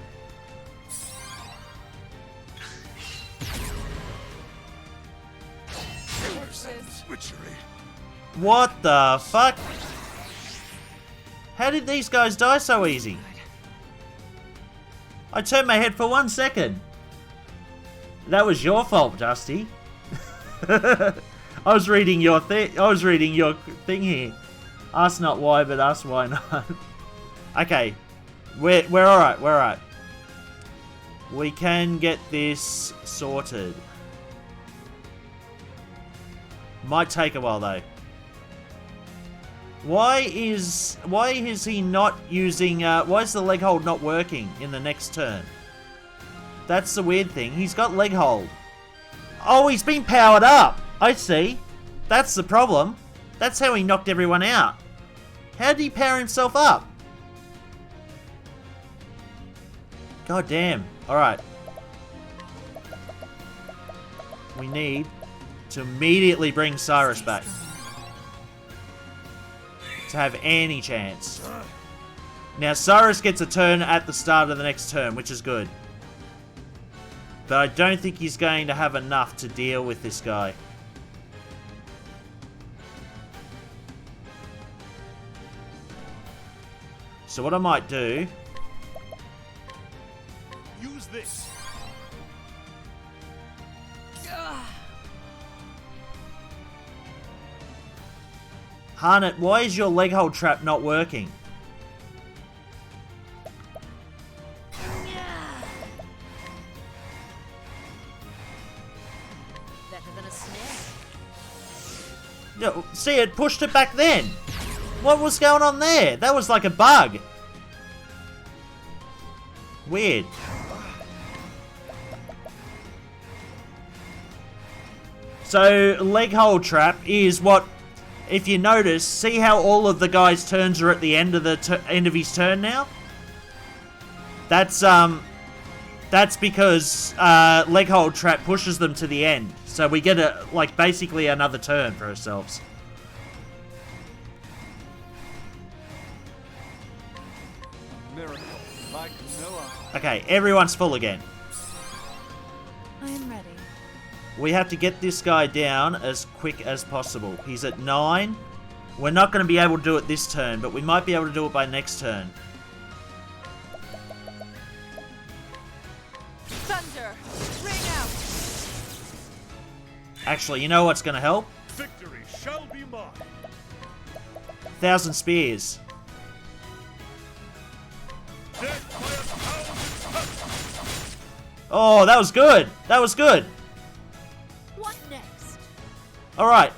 Witchery. What the fuck? How did these guys die so easy? I turned my head for 1 second. That was your fault, Dusty. I was reading your thing. I was reading your thing here. Ask not why, but ask why not. Okay, we're alright. We're alright. We can get this sorted. Might take a while though. Why is he not using? Why is the leg hold not working in the next turn? That's the weird thing. He's got leg hold. Oh, he's been powered up. I see. That's the problem. That's how he knocked everyone out. How did he power himself up? God damn. Alright. We need to immediately bring Cyrus back. To have any chance. Now, Cyrus gets a turn at the start of the next turn, which is good. But I don't think he's going to have enough to deal with this guy. So what I might do... Use this. Harnett, why is your leg hold trap not working? Better than a snare. No, see, it pushed it back then. What was going on there? That was like a bug. Weird. So, leg hold trap is what, if you notice, see how all of the guys' turns are at the end of the end of his turn now? That's because leg hold trap pushes them to the end. So we get basically another turn for ourselves. Miracle, like no other. Okay, everyone's full again. I am ready. We have to get this guy down as quick as possible. He's at 9. We're not going to be able to do it this turn, but we might be able to do it by next turn. Thunder, ring out. Actually, you know what's going to help? Victory shall be mine. 1,000 spears. Death by 1,000 cuts. Oh, that was good. That was good. What next? Alright.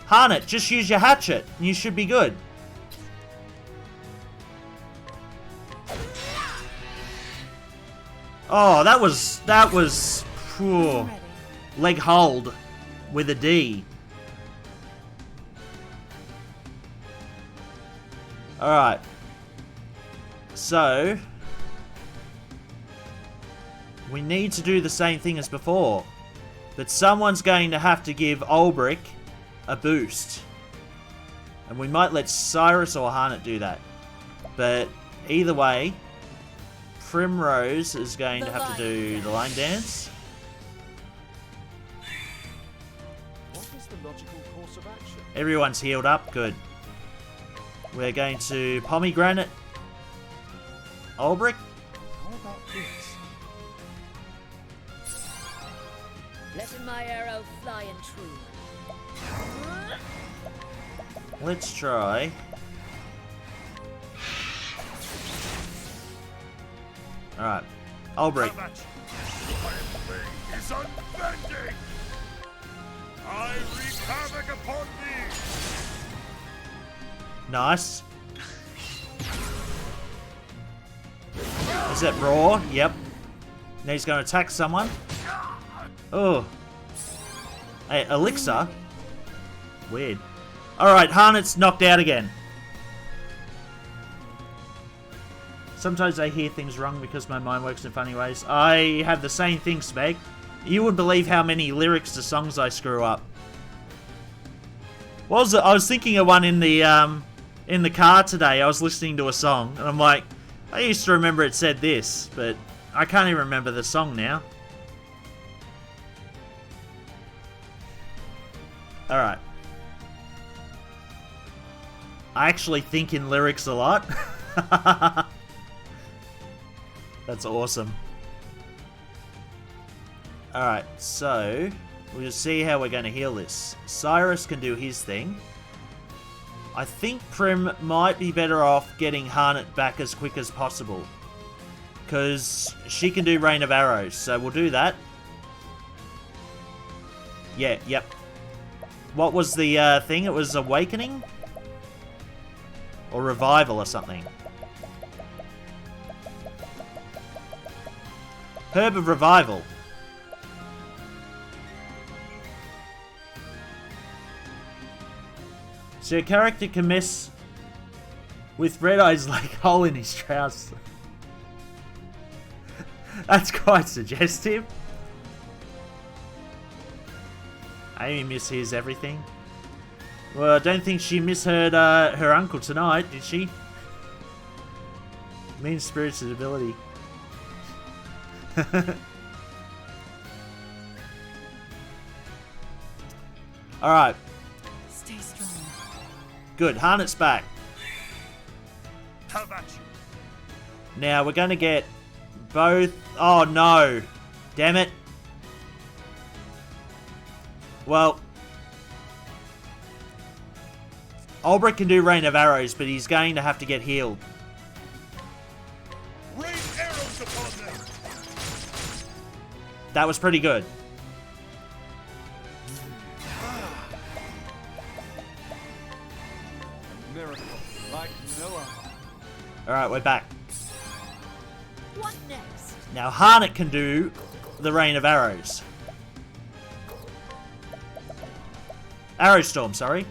Harnett, just use your hatchet and you should be good. Oh, that was phew, I'm ready. leg hold with a D. Alright. So we need to do the same thing as before. But someone's going to have to give Ulbrich a boost. And we might let Cyrus or Harnett do that. But either way, Primrose is going to have to do the line dance. What is the logical course of action? Everyone's healed up. Good. We're going to Pomegranate Ulbrich. How about this? Letting my arrow fly and true. Let's try. Alright. Ulbrich. How about you? My blade is unbending. I wreak havoc upon thee. Nice. Is that raw? Yep. Now he's going to attack someone. Oh. Hey, Elixir? Weird. Alright, Harnett's knocked out again. Sometimes I hear things wrong because my mind works in funny ways. I have the same thing, Smeg. You would believe how many lyrics to songs I screw up. What was it? I was thinking of one in the car today. I was listening to a song, and I'm like, I used to remember it said this, but I can't even remember the song now. Alright. I actually think in lyrics a lot. That's awesome. Alright, so we'll just see how we're going to heal this. Cyrus can do his thing. I think Prim might be better off getting Harnett back as quick as possible. Because she can do Rain of Arrows, so we'll do that. Yeah, yep. What was the thing? It was Awakening? Or Revival or something. Herb of Revival. So your character can mess with Red Eye's like hole in his trousers. That's quite suggestive. Amy mishears everything. Well, I don't think she misheard her uncle tonight, did she? Mean-spirited ability. Alright. Stay strong. Good. Harnett's back. How about you? Now we're going to get both. Oh no. Damn it. Well, Ulbrich can do Rain of Arrows, but he's going to have to get healed. Rain arrows upon them. That was pretty good. Miracle like no other. Alright, we're back. What next? Now Harnett can do the Rain of Arrows. Arrow Storm, sorry.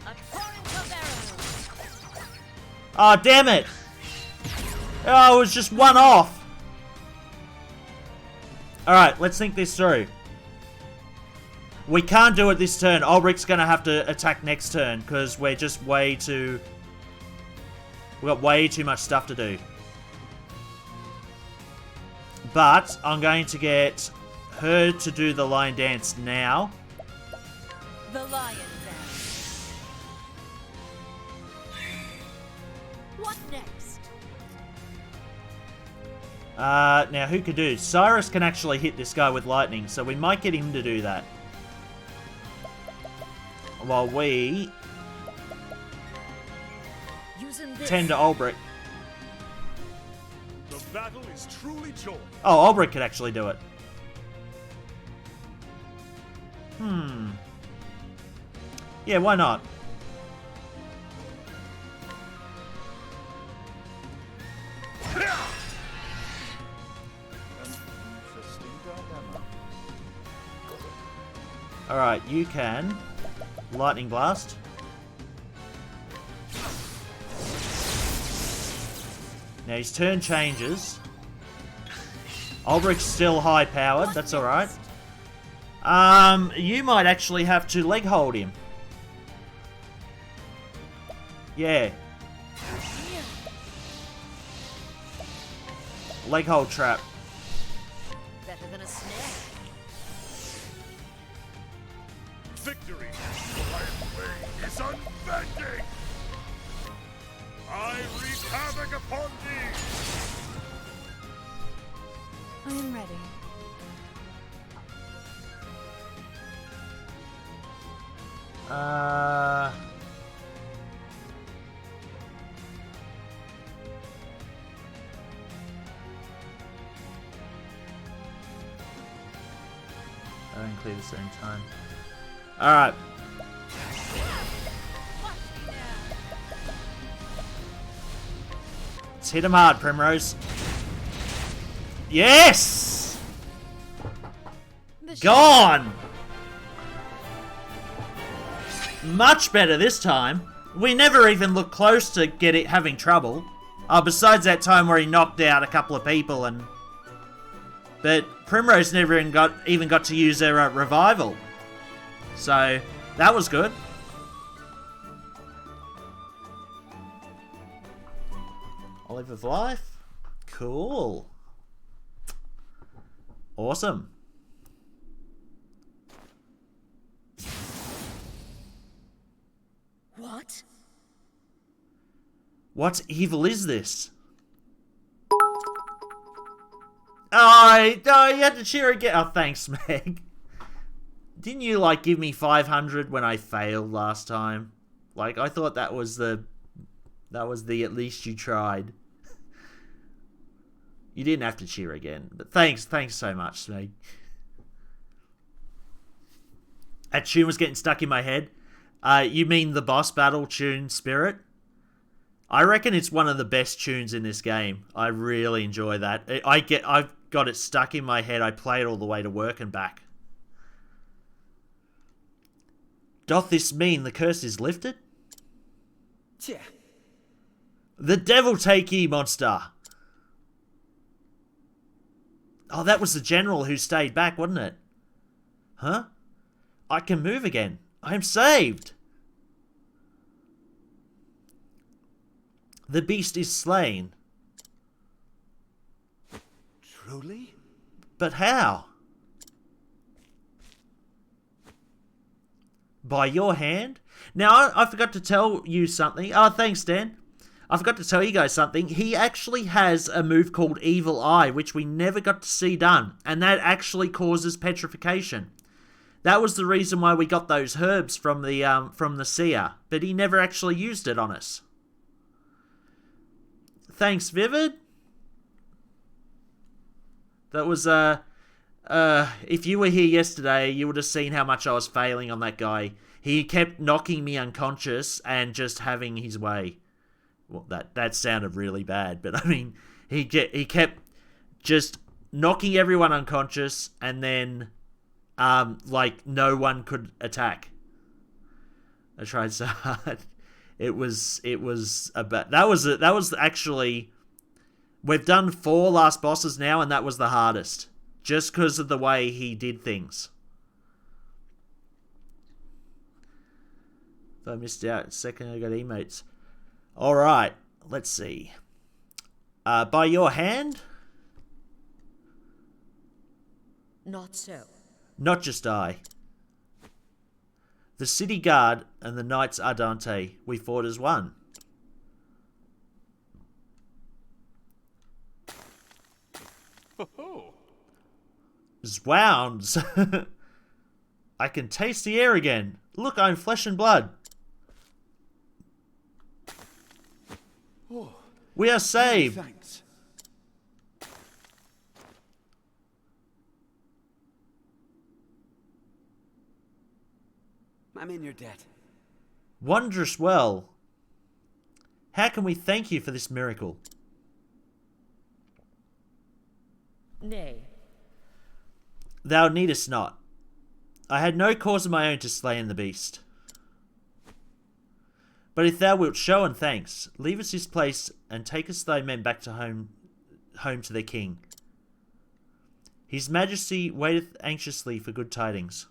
A torrent of arrows. Oh, damn it! Oh, it was just one off. Alright, let's think this through. We can't do it this turn. Ulbrich's gonna have to attack next turn, because we're just way too... We've got way too much stuff to do. But, I'm going to get her to do the Lion Dance now. The lion dance. What next? Now who could do? Cyrus can actually hit this guy with lightning, so we might get him to do that. While we Using this. tend to Ulbrich. The battle is truly joy. Oh, Ulbrich could actually do it. Yeah, why not? Interesting dilemma. Alright, you can. Lightning Blast. Now his turn changes. Ulbrich's still high powered, that's alright. You might actually have to leg hold him. Yeah. Leg hold trap. Better than a snare. Victory! My blade is unbending! I wreak havoc upon thee! I am ready. I don't clear this in time. Alright. Let's hit him hard, Primrose. Yes! Gone! Much better this time. We never even looked close to having trouble. Besides that time where he knocked out a couple of people and... But Primrose never even got to use her revival. So, that was good. Olive of Life. Cool. Awesome. What? What evil is this? Oh, you had to cheer again. Oh, thanks, Meg. Didn't you, like, give me 500 when I failed last time? Like, I thought that was the at least you tried. You didn't have to cheer again. But thanks so much, Meg. That tune was getting stuck in my head. You mean the boss battle tune, Spirit? I reckon it's one of the best tunes in this game. I really enjoy that. I've got it stuck in my head. I play it all the way to work and back. Doth this mean the curse is lifted? Yeah. The devil take ye, monster! Oh, that was the general who stayed back, wasn't it? Huh? I can move again. I am saved! The beast is slain. Truly? But how? By your hand? Now, I forgot to tell you something. Oh, thanks, Dan. I forgot to tell you guys something. He actually has a move called Evil Eye, which we never got to see done. And that actually causes petrification. That was the reason why we got those herbs from the seer. But he never actually used it on us. Thanks, Vivid. That was, if you were here yesterday, you would have seen how much I was failing on that guy. He kept knocking me unconscious and just having his way. Well, that sounded really bad, but I mean, he kept just knocking everyone unconscious, and then, like, no one could attack. I tried so hard. It was about that was actually, we've done 4 last bosses now, and that was the hardest, just because of the way he did things. If I missed out a second, I got emotes. All right, let's see. By your hand? Not so. Not just I. The city guard and the knights Ardente, we fought as one. Oh. Zwounds! I can taste the air again. Look, I'm flesh and blood. Oh, We are saved. thanks. I'm in your debt. Wondrous well. How can we thank you for this miracle? Nay. Thou needest not. I had no cause of my own to slay in the beast. But if thou wilt show and thanks, leave us this place and take us thy men back to home to their king. His Majesty waiteth anxiously for good tidings.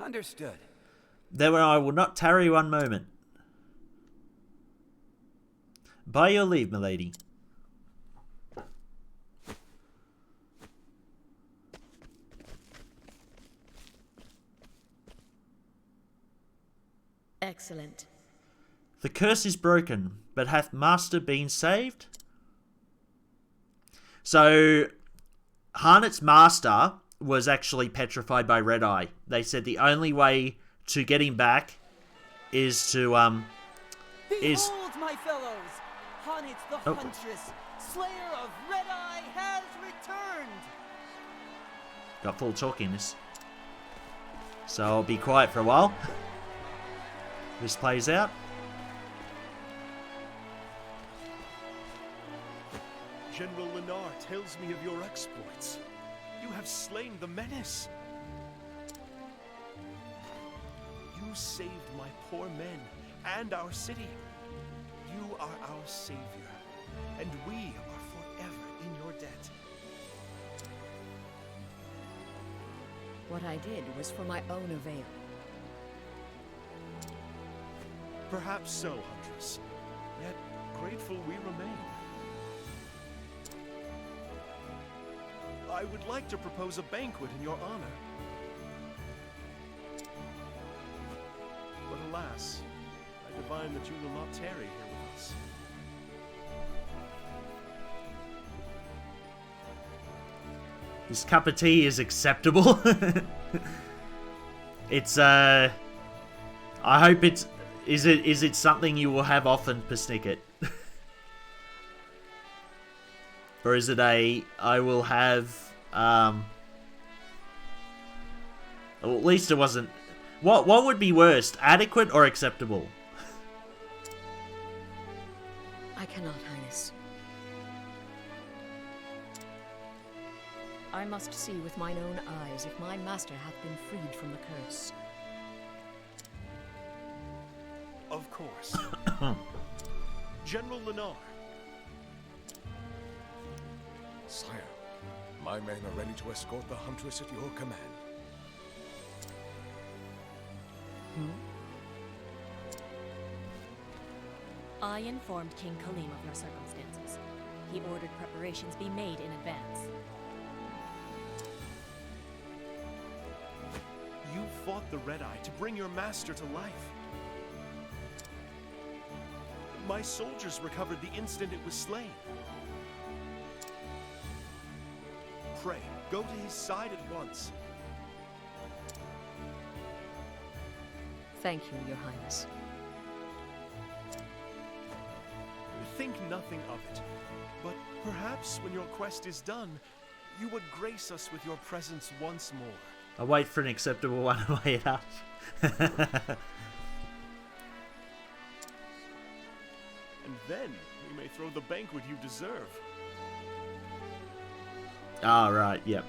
Understood. There I will not tarry one moment. By your leave, milady. Excellent. The curse is broken, but hath Master been saved? So, Harnet's master was actually petrified by Red Eye. They said the only way to get him back is to, Behold, my fellows! Hanit the Huntress, Slayer of Red Eye, has returned! Got full talkiness. So I'll be quiet for a while. This plays out. General Lenar tells me of your exploits. You have slain the menace. You saved my poor men and our city. You are our savior, and we are forever in your debt. What I did was for my own avail. Perhaps so, Huntress. Yet grateful we remain. I would like to propose a banquet in your honor. But alas, I divine that you will not tarry here with us. This cup of tea is acceptable. It's, I hope it's... Is it something you will have often, Persnicket? Or is it I will have, well, at least it wasn't... What would be worst? Adequate or acceptable? I cannot, Highness. I must see with mine own eyes if my master hath been freed from the curse. Of course. General Lenar. Sire, my men are ready to escort the Huntress at your command. I informed King Kalim of your circumstances. he ordered preparations be made in advance. You fought the Red Eye to bring your master to life. My soldiers recovered the instant it was slain. Pray, go to his side at once. Thank you, Your Highness. Think nothing of it. But perhaps when your quest is done, you would grace us with your presence once more. I'll wait for an acceptable one way out. And then we may throw the banquet you deserve. Ah, right, yep.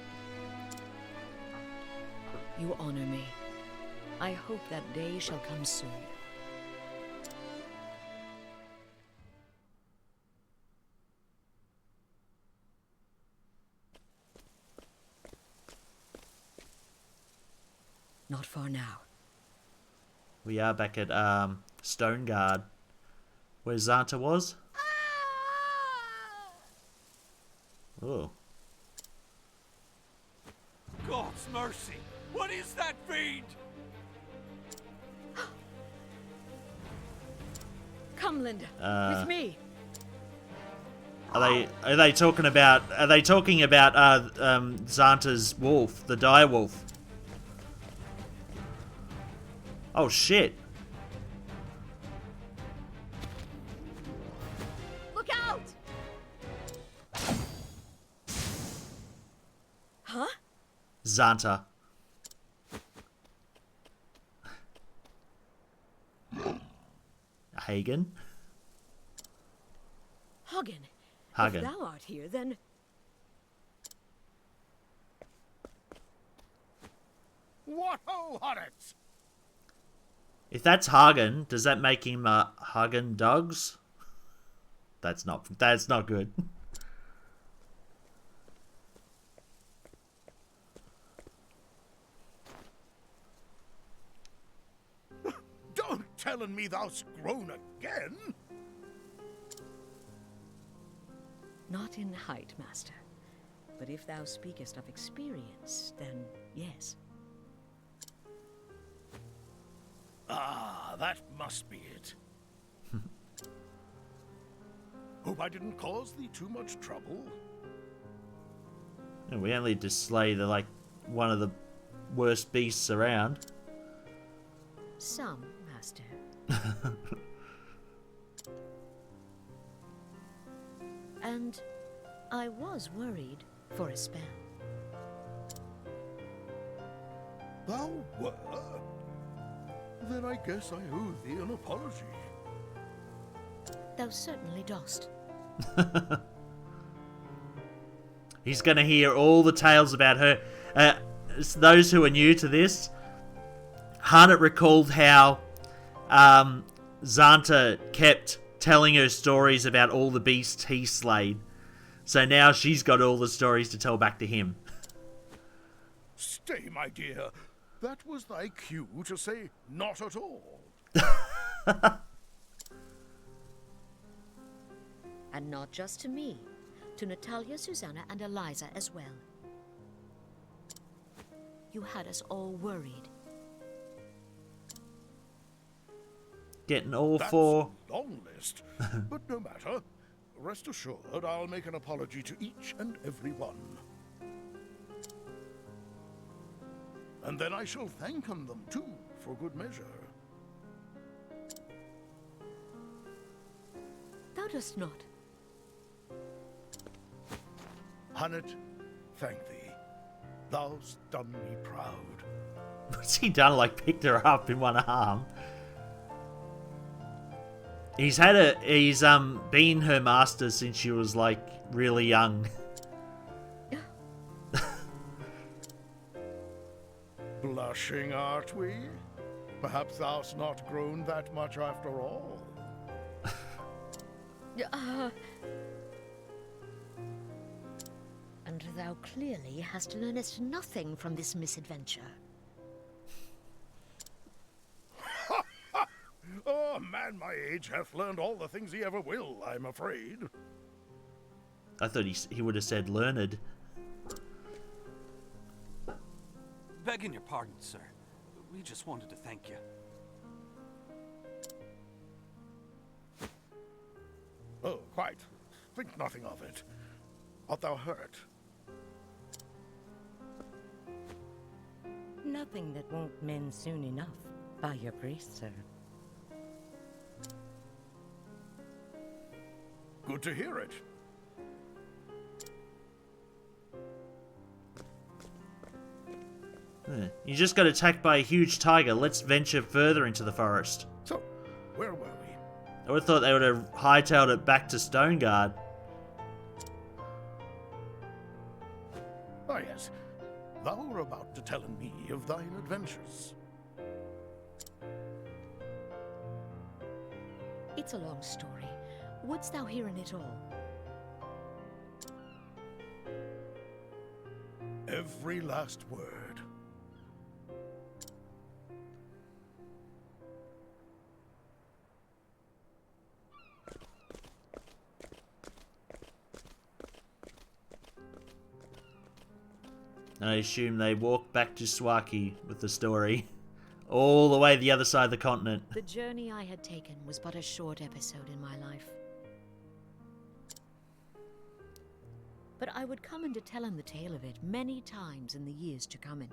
You honor me. I hope that day shall come soon. Not far now. We are back at Stoneguard, where Xanta was. Oh. God's mercy! What is that fiend? Come, Linda, with me. Are they talking about Xanta's wolf, the dire wolf? Oh shit. Look out! Huh? Xanta. Hagen? Hagen. Hagen. If thou art here, then... What ho, Hornets! If that's Hagen, does that make him Hagen Dogs? That's not good. Don't tellin' me thou'st grown again! Not in height, master. But if thou speakest of experience, then yes. Ah, that must be it. Hope I didn't cause thee too much trouble. And we only just slay one of the worst beasts around. Some, master. And I was worried for a spell. Thou were? Then I guess I owe thee an apology. Thou certainly dost. He's gonna hear all the tales about her. Those who are new to this, Harnett recalled how Xanta kept telling her stories about all the beasts he slayed. So now she's got all the stories to tell back to him. Stay, my dear. That was thy cue to say not at all. And not just to me. To Natalia, Susanna, and Eliza as well. You had us all worried. Getting all That's four. a long list, but no matter. Rest assured, I'll make an apology to each and every one. And then I shall thank them too, for good measure. Thou dost not. Hannet, thank thee. Thou'st done me proud. What's he done? Like picked her up in one arm. He's been her master since she was like really young. Blushing, art we? Perhaps thou'st not grown that much after all. And thou clearly hast learned nothing from this misadventure. Oh, a man my age hath learned all the things he ever will, I'm afraid. I thought he would have said learned. Begging your pardon, sir. We just wanted to thank you. Oh, quite. Think nothing of it. Art thou hurt? Nothing that won't mend soon enough, by your grace, sir. Good to hear it. You just got attacked by a huge tiger. Let's venture further into the forest. So, where were we? I would have thought they would have hightailed it back to Stoneguard. Ah, yes. Thou were about to tell me of thine adventures. It's a long story. Wouldst thou hear in it all? Every last word. I assume they walked back to Swaki with the story. All the way the other side of the continent. The journey I had taken was but a short episode in my life. But I would come into telling the tale of it many times in the years to come in.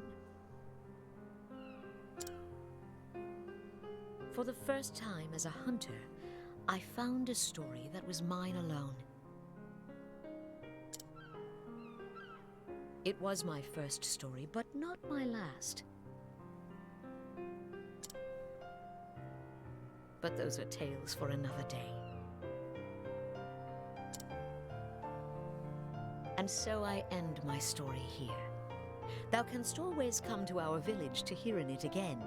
For the first time as a hunter, I found a story that was mine alone. It was my first story, but not my last. But those are tales for another day. And so I end my story here. Thou canst always come to our village to hear in it again.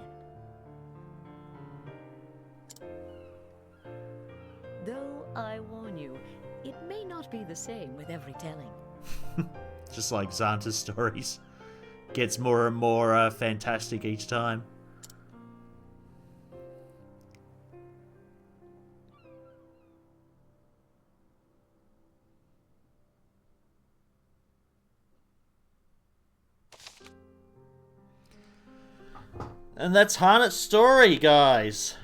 Though I warn you, it may not be the same with every telling. Just like Xanta's stories. Gets more and more fantastic each time. And that's Harnet's story, guys.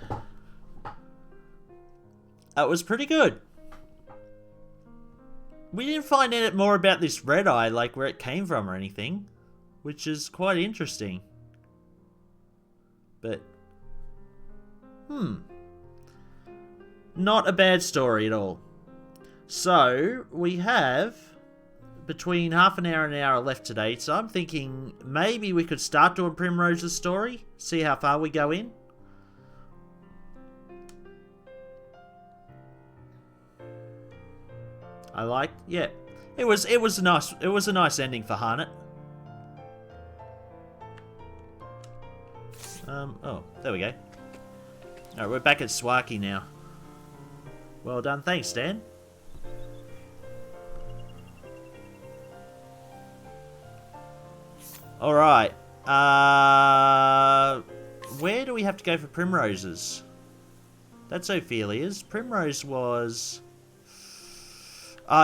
That was pretty good. We didn't find out more about this red eye, like where it came from or anything, which is quite interesting. But, not a bad story at all. So, we have between half an hour and an hour left today, so I'm thinking maybe we could start doing Primrose's story, see how far we go in. I liked, yeah. It was a nice ending for Harnet. Oh, there we go. Alright, we're back at Swaki now. Well done, thanks, Dan. Alright. Where do we have to go for Primrose's? That's Ophelia's. Primrose was...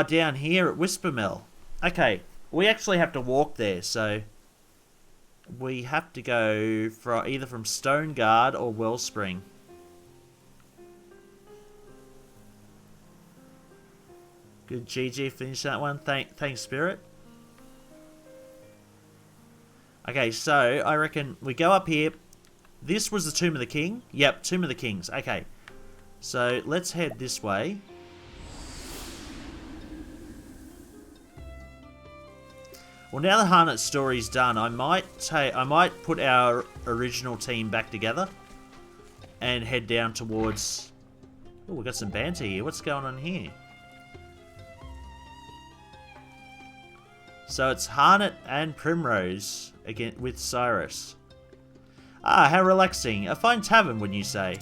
down here at Whispermill. Okay, we actually have to walk there, so... we have to go for either from Stoneguard or Wellspring. Good GG, finish that one. Thanks, Spirit. Okay, so I reckon we go up here. This was the Tomb of the King. Yep, Tomb of the Kings. Okay, so let's head this way. Well, now the Harnet's story's done, I might put our original team back together and head down towards... Oh, we've got some banter here. What's going on here? So it's Harnet and Primrose again with Cyrus. Ah, how relaxing. A fine tavern, wouldn't you say?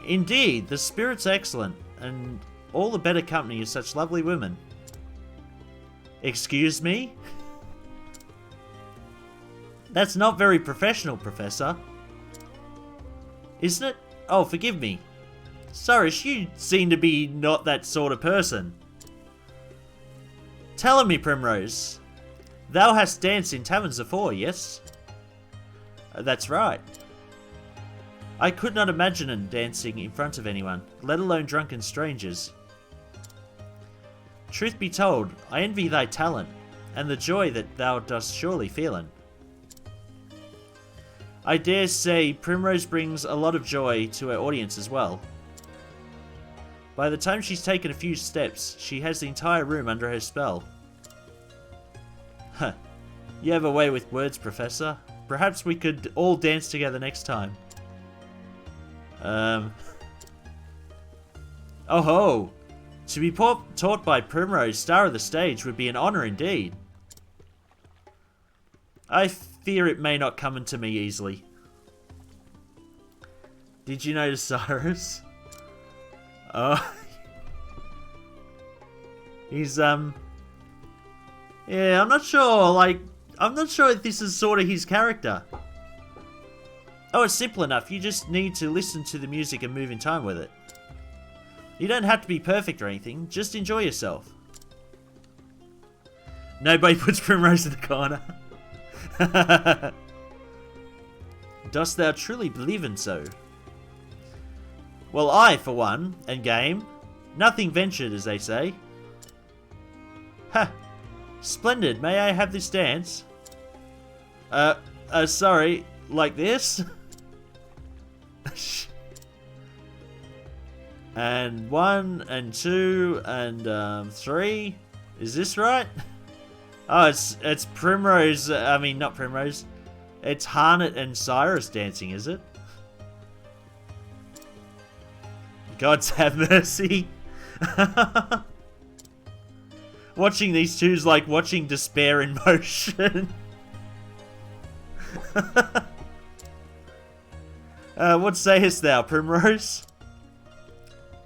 Indeed, the spirit's excellent, and all the better company is such lovely women. Excuse me? That's not very professional, Professor. Isn't it? Oh, forgive me. Cyrus, you seem to be not that sort of person. Tell me, Primrose. Thou hast danced in taverns before, yes? That's right. I could not imagine dancing in front of anyone, let alone drunken strangers. Truth be told, I envy thy talent, and the joy that thou dost surely feelin'. I dare say Primrose brings a lot of joy to her audience as well. By the time she's taken a few steps, she has the entire room under her spell. Huh. You have a way with words, Professor. Perhaps we could all dance together next time. Oh ho! To be taught by Primrose, star of the stage, would be an honor indeed. I fear it may not come into me easily. Did you notice Cyrus? Oh. He's, yeah, I'm not sure, like, I'm not sure if this is sort of his character. Oh, it's simple enough. You just need to listen to the music and move in time with it. You don't have to be perfect or anything. Just enjoy yourself. Nobody puts Primrose in the corner. Dost thou truly believe in so? Well, I, for one, and game, nothing ventured, as they say. Ha! Splendid. May I have this dance? Sorry. Like this? And 1, and 2, and 3. Is this right? Oh, it's Primrose. I mean, not Primrose. It's Harnett and Cyrus dancing, is it? Gods have mercy. Watching these two is like watching despair in motion. What sayest thou, Primrose?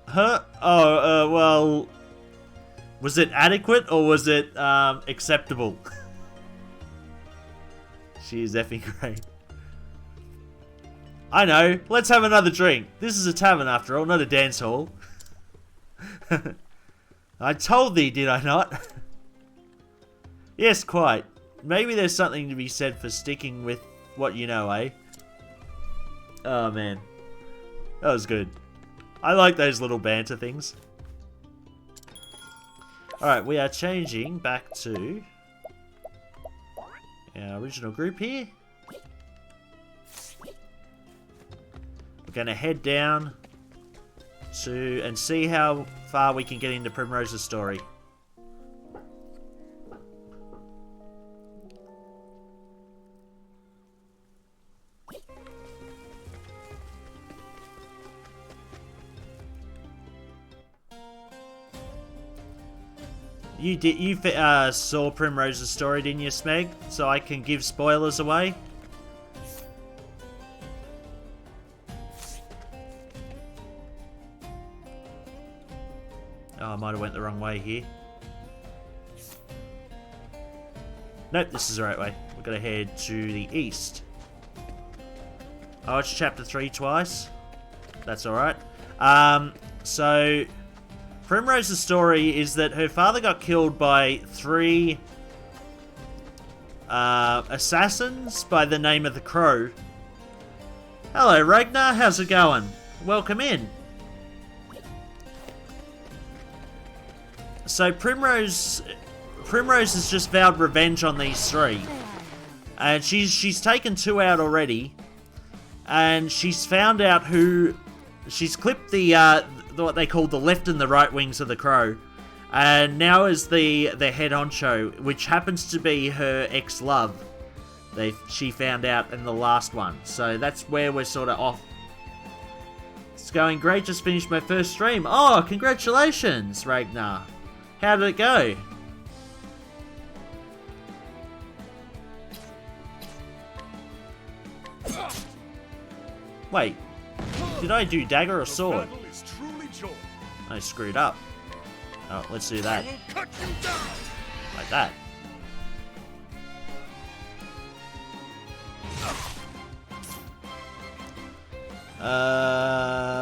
Huh? Oh, well... Was it adequate, or was it, acceptable? She is effing great. I know, let's have another drink. This is a tavern, after all, not a dance hall. I told thee, did I not? Yes, quite. Maybe there's something to be said for sticking with what you know, eh? Oh, man. That was good. I like those little banter things. Alright, we are changing back to our original group here. We're going to head down to and see how far we can get into Primrose's story. You saw Primrose's story, didn't you, Smeg? So I can give spoilers away? Oh, I might have went the wrong way here. Nope, this is the right way. We're going to head to the east. Oh, it's chapter 3 twice. That's alright. So... Primrose's story is that her father got killed by 3 assassins by the name of the Crow. Hello, Ragnar. How's it going? Welcome in. So Primrose has just vowed revenge on these 3, and she's taken 2 out already, and she's found out who. She's clipped the what they call the left and the right wings of the Crow, and now is the head honcho, which happens to be her ex-love. She found out in the last one, so that's where we're sort of off. It's going great. Just finished my first stream. Oh, congratulations, Ragnar. How did it go? Wait, did I do dagger or sword? I screwed up. Oh, let's do that. Like that.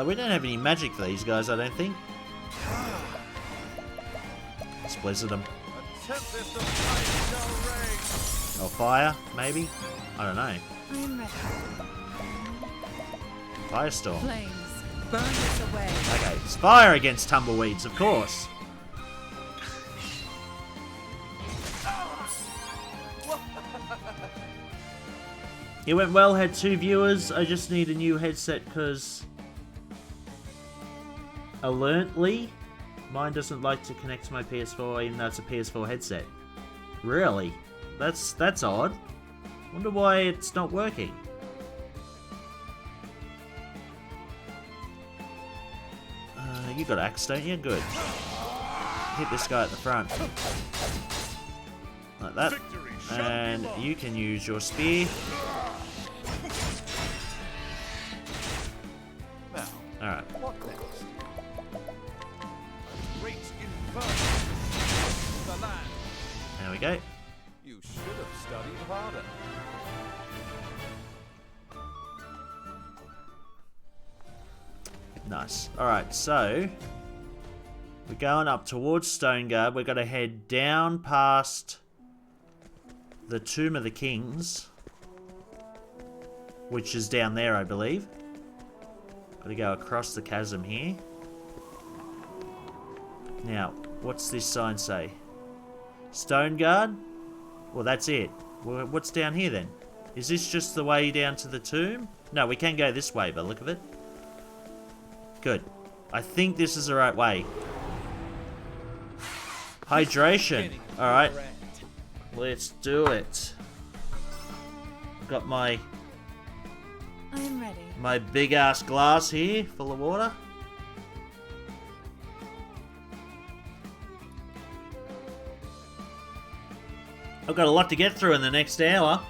We don't have any magic for these guys, I don't think. Let's blizzard them. tempest of ice shall reign. Or fire, maybe? I don't know. I am ready. Firestorm. Flames, burn this away. Okay, it's fire against tumbleweeds, of course. It went well, had 2 viewers. I just need a new headset because alertly, mine doesn't like to connect to my PS4 even though it's a PS4 headset. Really? That's odd. Wonder why it's not working. You got axe, don't you? Good. Hit this guy at the front. Like that. And you can use your spear. Now, Alright. what next? A great inferno the land. There we go. You should have studied harder. Nice. Alright, so we're going up towards Stoneguard. We're going to head down past the Tomb of the Kings, which is down there, I believe. Got to go across the chasm here. Now, what's this sign say? Stoneguard? Well, that's it. Well, what's down here then? Is this just the way down to the tomb? No, we can go this way by the look of it. Good. I think this is the right way. Hydration. Alright. Let's do it. Got my I am ready. my big ass glass here full of water. I've got a lot to get through in the next hour.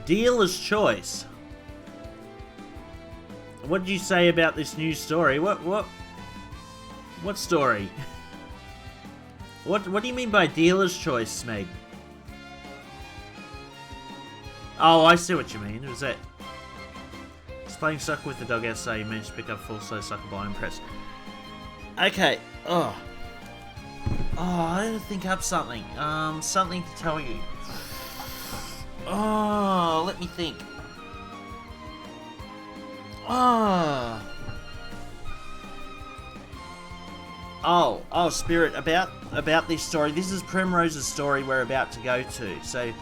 Dealer's choice. What did you say about this new story? What story? What do you mean by dealer's choice, Smeg? Oh, I see what you mean. Was that? He's playing soccer with the dog outside. He managed to pick up full slow soccer ball. Impressed. Okay. Oh, I had to think up something. Something to tell you. Oh, let me think. Oh, Spirit, about this story. This is Primrose's story we're about to go to. So,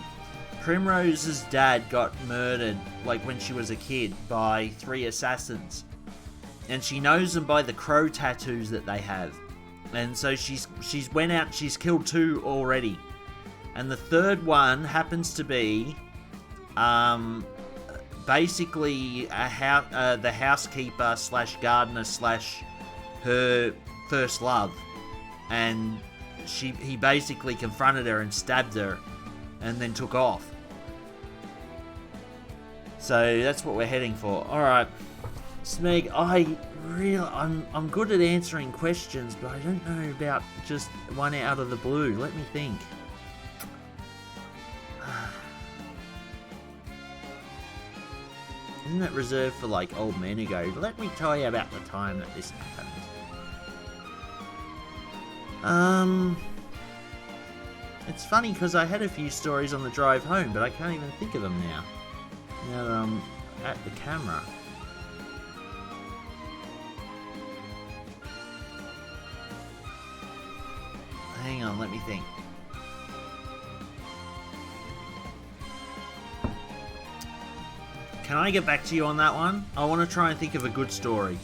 Primrose's dad got murdered, like, when she was a kid by 3 assassins. And she knows them by the crow tattoos that they have. And so she's went out, she's killed 2 already. And the third one happens to be, basically the housekeeper slash gardener slash her first love, and he basically confronted her and stabbed her, and then took off. So that's what we're heading for. All right, Smeg, I'm good at answering questions, but I don't know about just one out of the blue. Let me think. Isn't that reserved for, like, old men who go, let me tell you about the time that this happened? It's funny because I had a few stories on the drive home, but I can't even think of them now. Now that I'm at the camera. Hang on, let me think. Can I get back to you on that one? I want to try and think of a good story.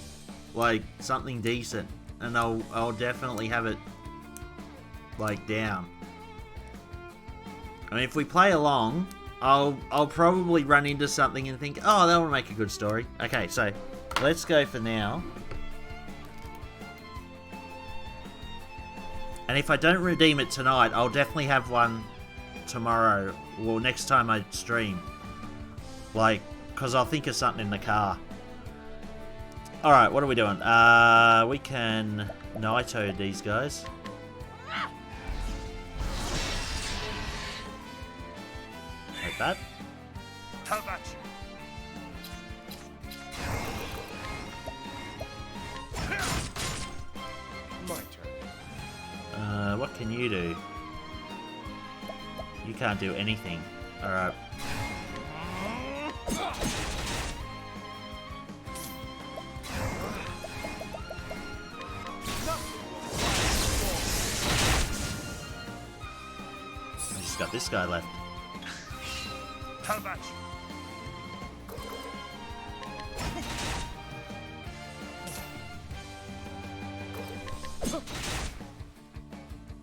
Like, something decent. And I'll definitely have it, like, down. I mean, if we play along, I'll probably run into something and think, oh, that will make a good story. Okay, so, let's go for now. And if I don't redeem it tonight, I'll definitely have one tomorrow. Well, next time I stream. Like, because I'll think of something in the car. Alright, what are we doing? We can Naito these guys. Like that. How about you? My turn. What can you do? You can't do anything. Alright. I just got this guy left. How about you?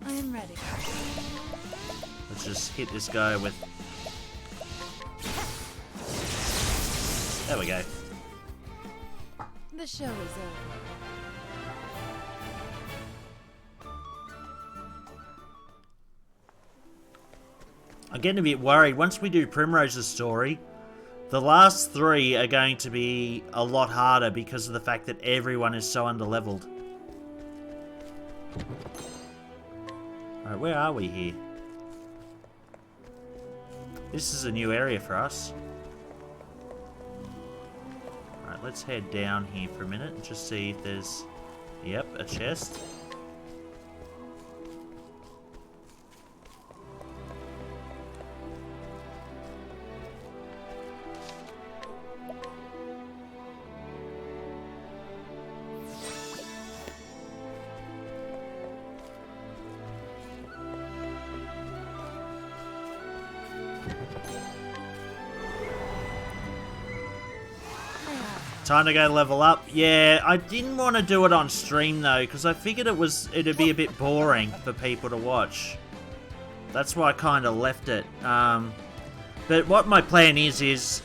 I am ready. Let's just hit this guy with... There we go. The show is over. I'm getting a bit worried. Once we do Primrose's story, the last 3 are going to be a lot harder because of the fact that everyone is so underleveled. Alright, where are we here? This is a new area for us. Alright, let's head down here for a minute and just see if there's... Yep, a chest. Time to go level up. Yeah, I didn't want to do it on stream though, because I figured it'd be a bit boring for people to watch. That's why I kind of left it. But what my plan is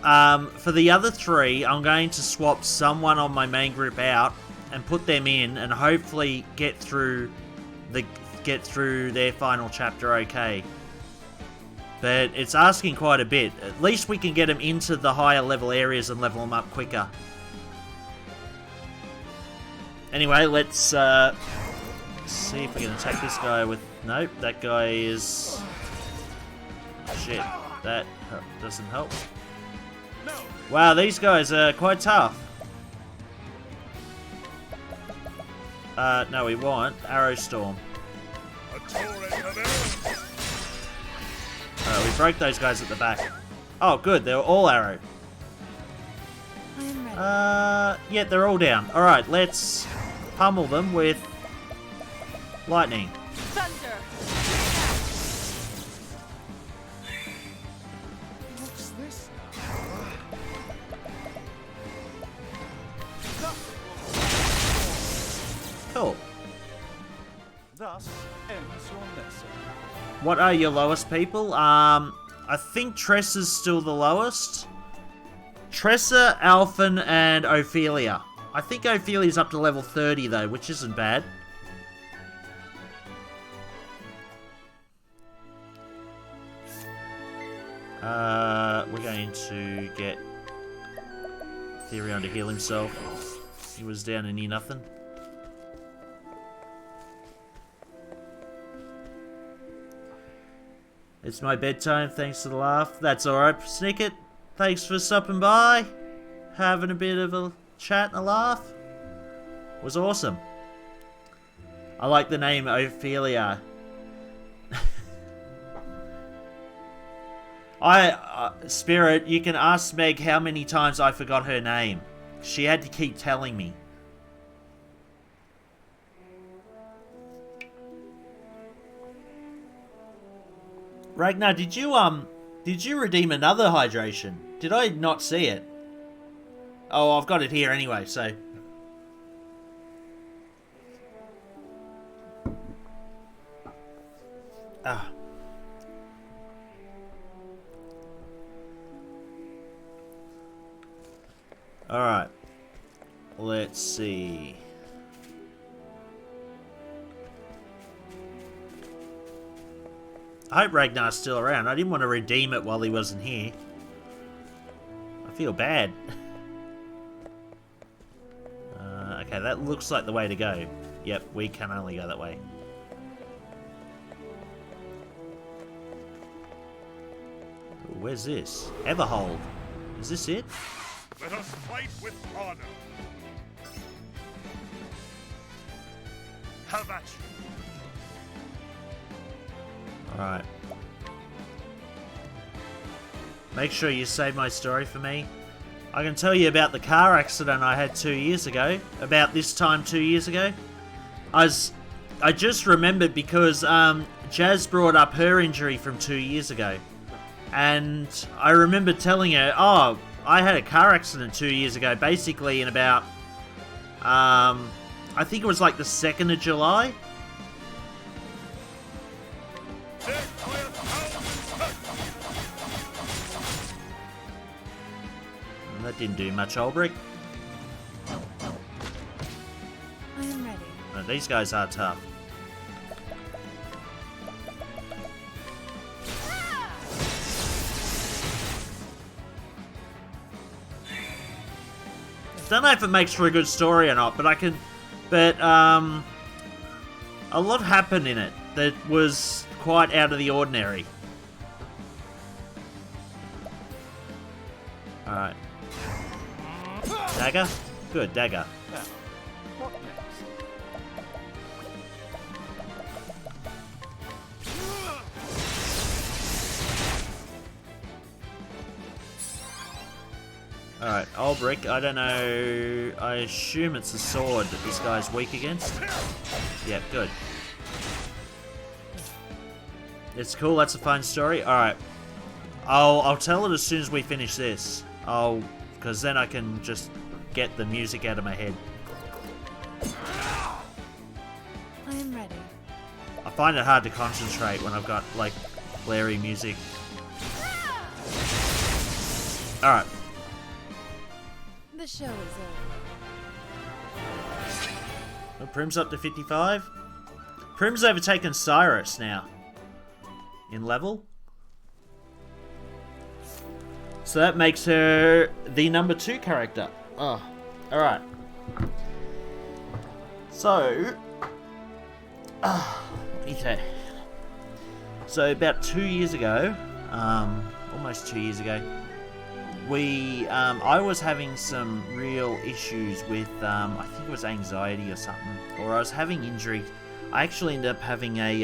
for the other 3, I'm going to swap someone on my main group out and put them in, and hopefully get through their final chapter okay. But it's asking quite a bit. At least we can get them into the higher level areas and level them up quicker. Anyway, let's see if we can attack this guy with... Nope, that guy is... Shit, that doesn't help. Wow, these guys are quite tough. No, we want Arrow Storm. We broke those guys at the back. Oh, good. They were all arrow. I am ready. Yeah, they're all down. Alright, let's pummel them with lightning. Thunder! What's this now? Cool. Thus ends your lesson. What are your lowest people? I think Tressa's still the lowest. Tressa, Alphen, and Ophelia. I think Ophelia's up to level 30 though, which isn't bad. We're going to get Therion to heal himself. He was down and near nothing. It's my bedtime, thanks for the laugh. That's alright, Snicket. Thanks for stopping by. Having a bit of a chat and a laugh. It was awesome. I like the name Ophelia. Spirit, you can ask Meg how many times I forgot her name. She had to keep telling me. Ragnar, did you redeem another hydration? Did I not see it? Oh, I've got it here anyway, so... Ah. Alright. Let's see... I hope Ragnar's still around. I didn't want to redeem it while he wasn't here. I feel bad. Okay, that looks like the way to go. Yep, we can only go that way. where's this? Everhold. Is this it? Let us fight with honor. Have at you. Alright. Make sure you save my story for me. I can tell you about the car accident I had 2 years ago. About this time 2 years ago. I just remembered because Jazz brought up her injury from 2 years ago. And I remember telling her, oh, I had a car accident 2 years ago. Basically in about, I think it was like the 2nd of July. That didn't do much, Olbrick. I am ready. No, these guys are tough. Don't know if it makes for a good story or not, but I can. But a lot happened in it that was quite out of the ordinary. All right. Dagger? Good, dagger. Now, what next? Alright, Olbrick, I don't know. I assume it's a sword that this guy's weak against. Yeah, good. It's cool, that's a fun story. Alright. I'll tell it as soon as we finish this. Because then I can just get the music out of my head. I am ready. I find it hard to concentrate when I've got, like, blurry music. Alright. The show is over. Well, Prim's up to 55. Prim's overtaken Cyrus now. In level. So that makes her the number 2 character. Oh, alright. So, okay. So about 2 years ago, almost 2 years ago, I was having some real issues with, I think it was anxiety or something, or I was having injury. I actually ended up having a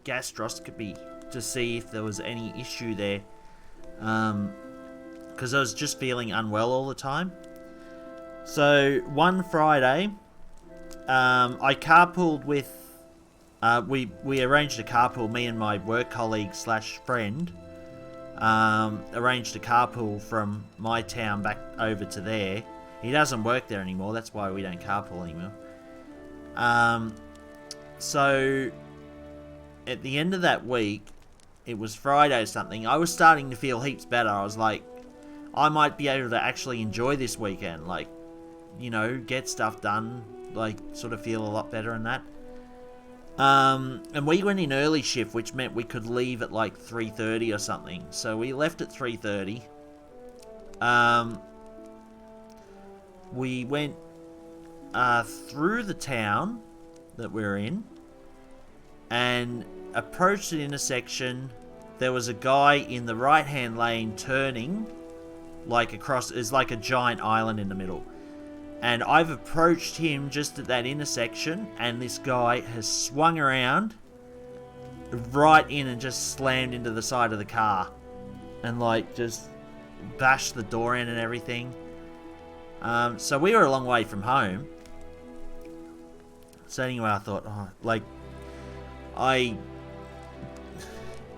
gastroscopy to see if there was any issue there, because I was just feeling unwell all the time. So one Friday, I carpooled with, we arranged a carpool, me and my work colleague / friend, arranged a carpool from my town back over to there. He doesn't work there anymore, that's why we don't carpool anymore. So at the end of that week, it was Friday or something, I was starting to feel heaps better. I was like, I might be able to actually enjoy this weekend, like, you know, get stuff done, like, sort of feel a lot better and that. And we went in early shift, which meant we could leave at like 3:30 or something. So we left at 3:30. We went through the town that we're in and approached an intersection. There was a guy in the right-hand lane turning, like across, there's like a giant island in the middle. And I've approached him just at that intersection, and this guy has swung around right in and just slammed into the side of the car. And like just bashed the door in and everything. So we were a long way from home. So anyway, I thought,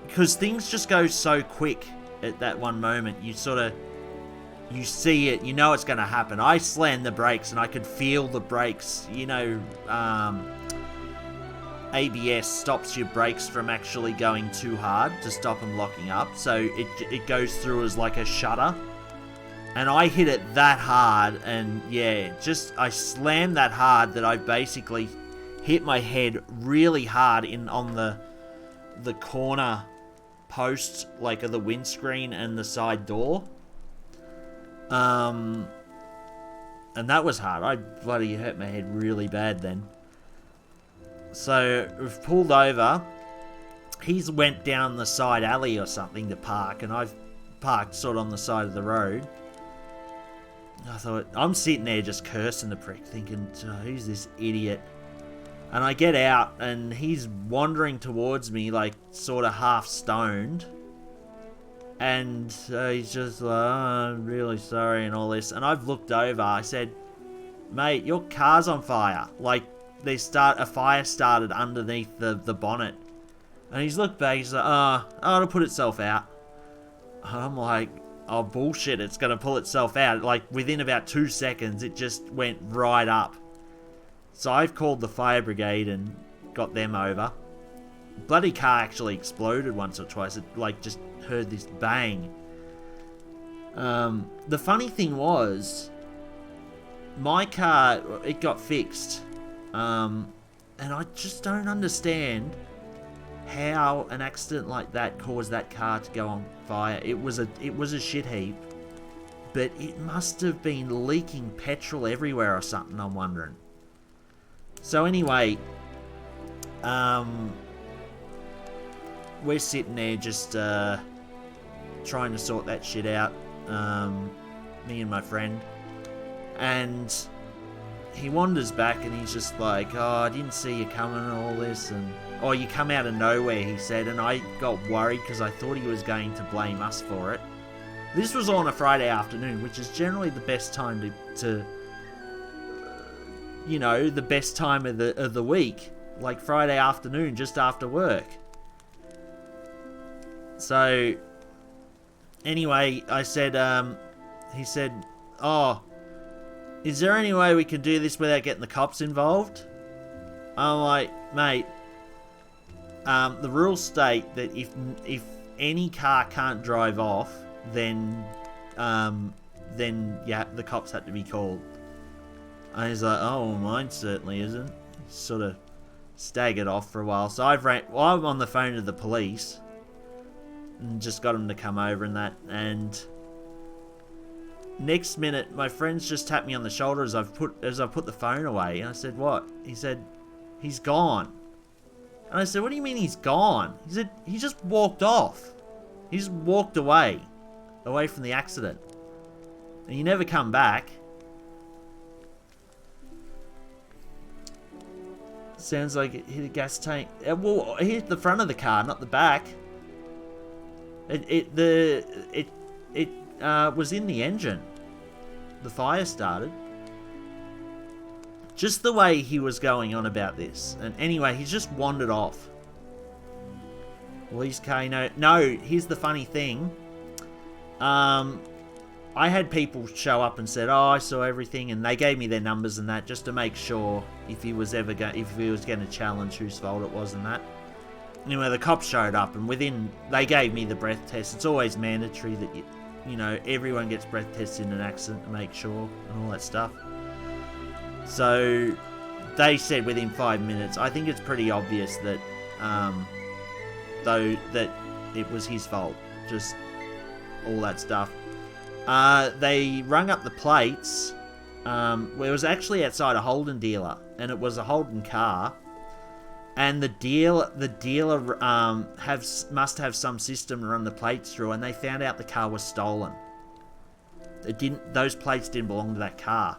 because things just go so quick at that one moment. You see it, you know it's going to happen. I slammed the brakes and I could feel the brakes. You know, ABS stops your brakes from actually going too hard to stop them locking up. So it goes through as like a shutter. And I hit it that hard, and yeah, I slammed that hard that I basically hit my head really hard on the corner posts, like of the windscreen and the side door. And that was hard. I bloody hurt my head really bad then. So we've pulled over, he's went down the side alley or something to park, and I've parked sort of on the side of the road. I thought, I'm sitting there just cursing the prick, thinking, oh, who's this idiot? And I get out, and he's wandering towards me, like, sort of half stoned. And he's just like, oh, I'm really sorry and all this. And I've looked over, I said, mate, your car's on fire. Like, a fire started underneath the bonnet. And he's looked back, he's like, oh, it'll put itself out. And I'm like, oh, bullshit, it's going to pull itself out. Like, within about 2 seconds, it just went right up. So I've called the fire brigade and got them over. Bloody car actually exploded once or twice. It, like, just heard this bang. The funny thing was, my car, it got fixed. And I just don't understand how an accident like that caused that car to go on fire. It was a shit heap, but it must have been leaking petrol everywhere or something, I'm wondering. So anyway, we're sitting there just trying to sort that shit out, me and my friend, and he wanders back and he's just like, oh, I didn't see you coming and all this, and oh, you come out of nowhere, he said, and I got worried because I thought he was going to blame us for it. This was on a Friday afternoon, which is generally the best time to you know, the best time of the week, like Friday afternoon, just after work. So, anyway, I said, he said, oh, is there any way we can do this without getting the cops involved? I'm like, mate, the rules state that if any car can't drive off, then yeah, the cops had to be called. And he's like, oh, well, mine certainly isn't. He sort of staggered off for a while. So I'm on the phone to the police and just got them to come over and that. And next minute, my friends just tapped me on the shoulder as I put the phone away. And I said, what? He said, he's gone. And I said, what do you mean he's gone? He said, he just walked off. He just walked away from the accident. And he never come back. Sounds like it hit a gas tank. Well, it hit the front of the car, not the back. It was in the engine. The fire started. Just the way he was going on about this. And anyway, he's just wandered off. Police car, no, here's the funny thing. I had people show up and said, oh, I saw everything, and they gave me their numbers and that, just to make sure if he was going to challenge whose fault it was and that. Anyway, the cops showed up, and they gave me the breath test. It's always mandatory that you know, everyone gets breath tests in an accident to make sure and all that stuff. So they said within 5 minutes. I think it's pretty obvious that though that it was his fault, just all that stuff. They rung up the plates. It was actually outside a Holden dealer, and it was a Holden car. And the dealer must have some system to run the plates through, and they found out the car was stolen. Those plates didn't belong to that car.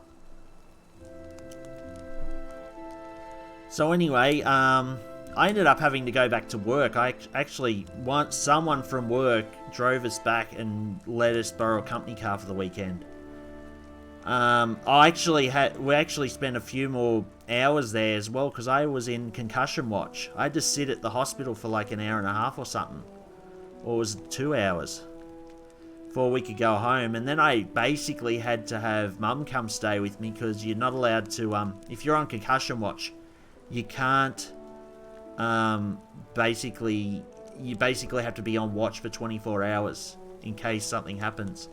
So anyway, I ended up having to go back to work. Someone from work drove us back and let us borrow a company car for the weekend. We actually spent a few more hours there as well, because I was in concussion watch. I had to sit at the hospital for like an hour and a half or something. Or was it 2 hours? Before we could go home. And then I basically had to have Mum come stay with me, because you're not allowed to, if you're on concussion watch, you can't, you basically have to be on watch for 24 hours in case something happens.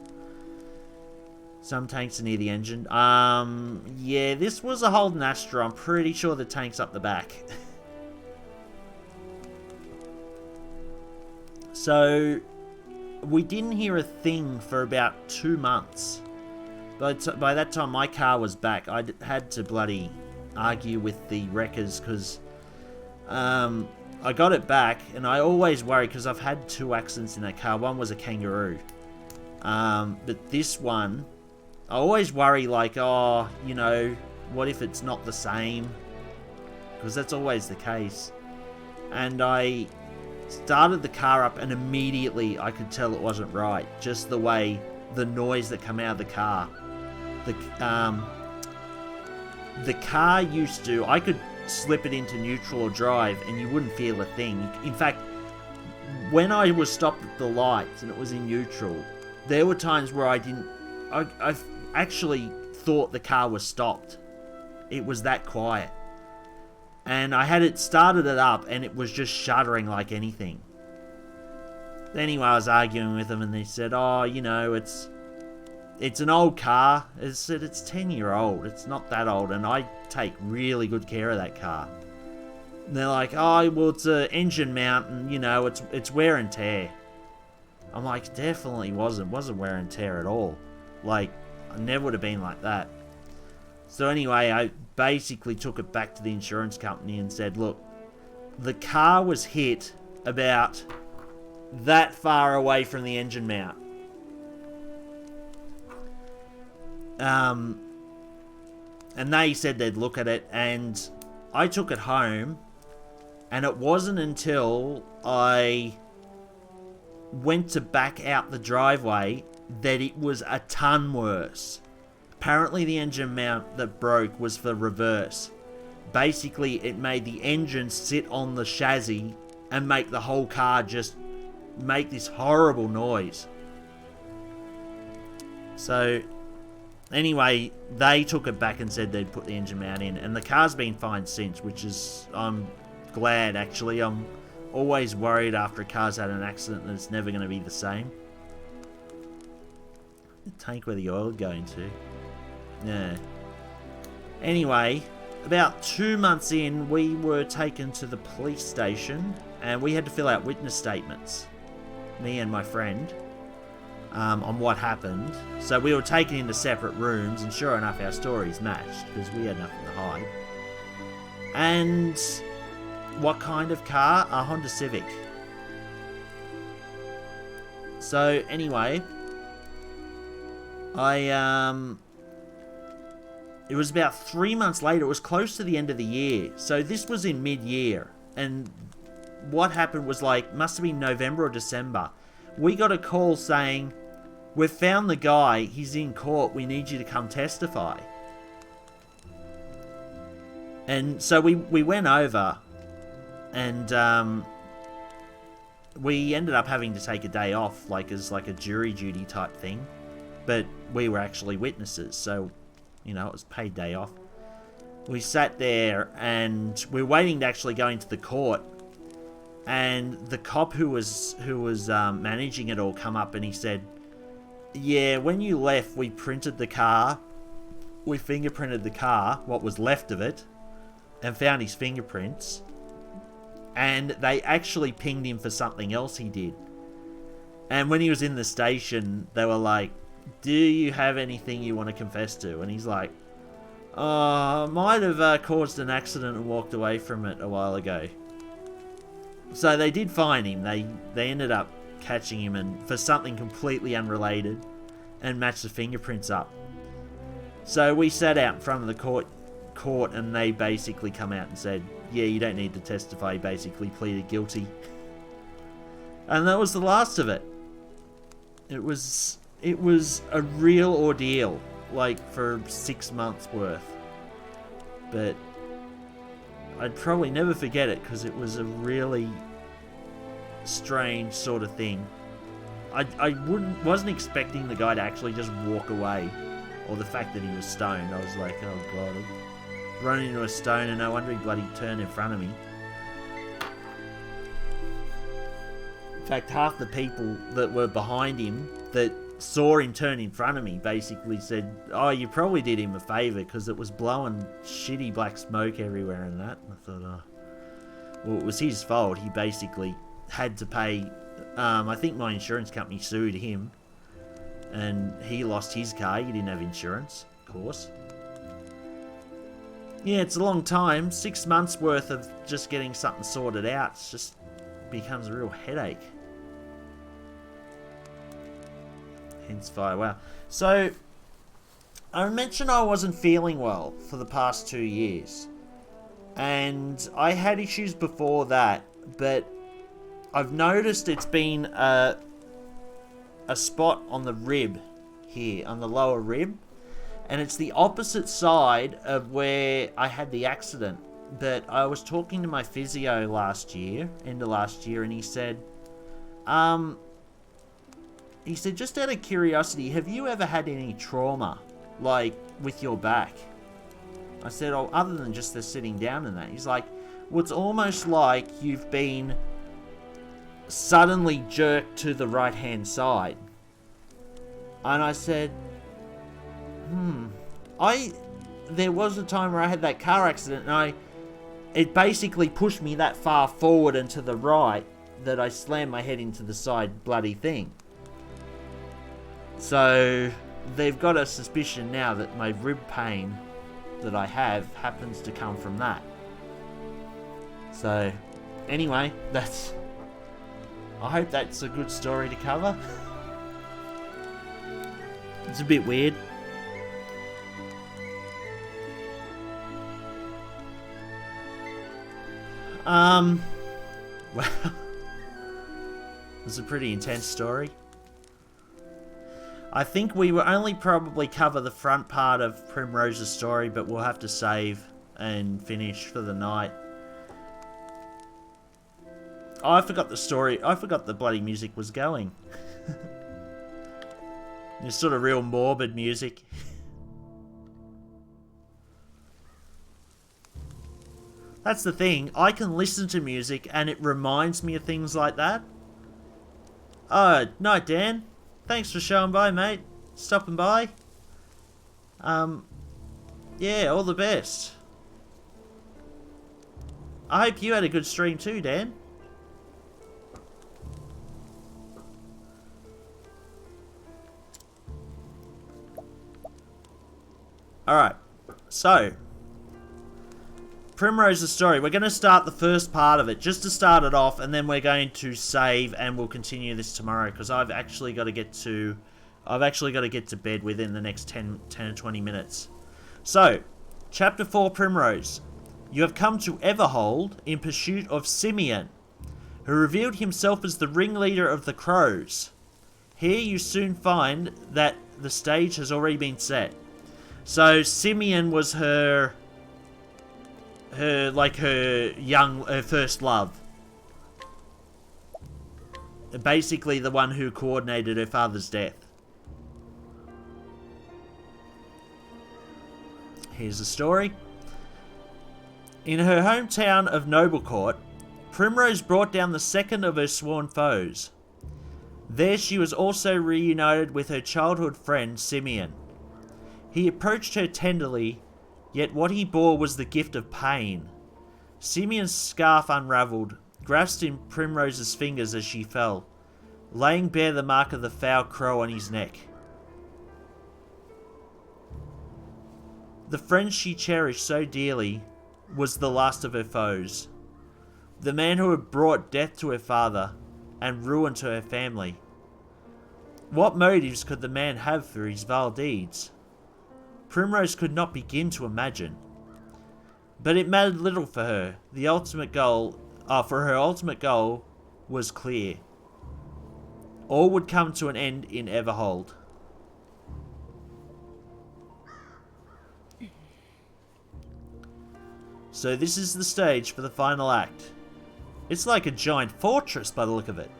Some tanks are near the engine. Yeah, this was a Holden Astra. I'm pretty sure the tank's up the back. So, we didn't hear a thing for about 2 months. By that time, my car was back. I had to bloody argue with the wreckers, because I got it back, and I always worry because I've had 2 accidents in that car. One was a kangaroo. But this one, I always worry like, oh, you know, what if it's not the same? Because that's always the case. And I started the car up, and immediately I could tell it wasn't right. Just the way, the noise that came out of the car. The car used to, I could slip it into neutral or drive and you wouldn't feel a thing. In fact, when I was stopped at the lights and it was in neutral, there were times where I actually thought the car was stopped. It was that quiet. And I had started it up and it was just shuddering like anything. Anyway, I was arguing with them and they said, oh, you know, it's an old car. I said, it's 10-year-old. It's not that old. And I take really good care of that car. And they're like, oh, well, it's an engine mount and, you know, it's wear and tear. I'm like, definitely wasn't wear and tear at all. Like, I never would have been like that. So anyway, I basically took it back to the insurance company and said, look, the car was hit about that far away from the engine mount. And they said they'd look at it, and I took it home, and it wasn't until I went to back out the driveway that it was a ton worse. Apparently the engine mount that broke was for reverse. Basically, it made the engine sit on the chassis and make the whole car just make this horrible noise. So anyway, they took it back and said they'd put the engine mount in, and the car's been fine since, which is, I'm glad actually. I'm always worried after a car's had an accident that it's never going to be the same. The tank where the oil going to. Yeah. Anyway, about 2 months in, we were taken to the police station, and we had to fill out witness statements, me and my friend, on what happened. So we were taken into separate rooms, and sure enough, our stories matched, because we had nothing to hide. And what kind of car? A Honda Civic. So anyway, it was about 3 months later. It was close to the end of the year. So this was in mid-year. And what happened was, like, must have been November or December. We got a call saying, we've found the guy. He's in court. We need you to come testify. And so we went over. And we ended up having to take a day off, like as like a jury duty type thing. But we were actually witnesses, so, you know, it was a paid day off. We sat there and we were waiting to actually go into the court. And the cop who was managing it all come up and he said, yeah, when you left, we printed the car. We fingerprinted the car, what was left of it, and found his fingerprints. And they actually pinged him for something else he did. And when he was in the station, they were like, do you have anything you want to confess to? And he's like, I might have caused an accident and walked away from it a while ago. So they did find him. They ended up catching him and for something completely unrelated and matched the fingerprints up. So we sat out in front of the court and they basically come out and said, yeah, you don't need to testify. He basically pleaded guilty. And that was the last of it. It was a real ordeal, like for 6 months worth. But I'd probably never forget it because it was a really strange sort of thing. I wasn't expecting the guy to actually just walk away, or the fact that he was stoned. I was like, oh god, I've run into a stone and no wonder he bloody turned in front of me. In fact, half the people that were behind him that saw him turn in front of me basically said, oh, you probably did him a favour because it was blowing shitty black smoke everywhere and that. And I thought, oh, well, it was his fault. He basically had to pay, I think my insurance company sued him and he lost his car. He didn't have insurance, of course. Yeah, it's a long time. 6 months worth of just getting something sorted out. It just becomes a real headache. Hence fire. Wow. So, I mentioned I wasn't feeling well for the past 2 years. And I had issues before that, but I've noticed it's been a spot on the rib here, on the lower rib. And it's the opposite side of where I had the accident. But I was talking to my physio end of last year, and he said, just out of curiosity, have you ever had any trauma, like, with your back? I said, oh, other than just the sitting down and that. He's like, well, it's almost like you've been suddenly jerked to the right-hand side. And I said, there was a time where I had that car accident, and it basically pushed me that far forward and to the right that I slammed my head into the side bloody thing. So they've got a suspicion now that my rib pain that I have happens to come from that. So anyway, I hope that's a good story to cover. It's a bit weird. Well, it's a pretty intense story. I think we will only probably cover the front part of Primrose's story, but we'll have to save and finish for the night. Oh, I forgot the story. I forgot the bloody music was going. It's sort of real morbid music. That's the thing. I can listen to music and it reminds me of things like that. Oh, night, Dan. Thanks for showing by, mate. Stopping by. Yeah, all the best. I hope you had a good stream too, Dan. Alright, so Primrose's story. We're going to start the first part of it, just to start it off, and then we're going to save, and we'll continue this tomorrow, because I've actually got to get to bed within the next 10 or 20 minutes. So, Chapter 4, Primrose. You have come to Everhold in pursuit of Simeon, who revealed himself as the ringleader of the Crows. Here you soon find that the stage has already been set. So, Simeon was her first love. Basically the one who coordinated her father's death. Here's the story. In her hometown of Noblecourt, Primrose brought down the second of her sworn foes. There she was also reunited with her childhood friend Simeon. He approached her tenderly, yet what he bore was the gift of pain. Simeon's scarf unravelled, grasped in Primrose's fingers as she fell, laying bare the mark of the foul crow on his neck. The friend she cherished so dearly was the last of her foes. The man who had brought death to her father and ruin to her family. What motives could the man have for his vile deeds? Primrose could not begin to imagine. But it mattered little for her. Her ultimate goal was clear. All would come to an end in Everhold. So this is the stage for the final act. It's like a giant fortress by the look of it.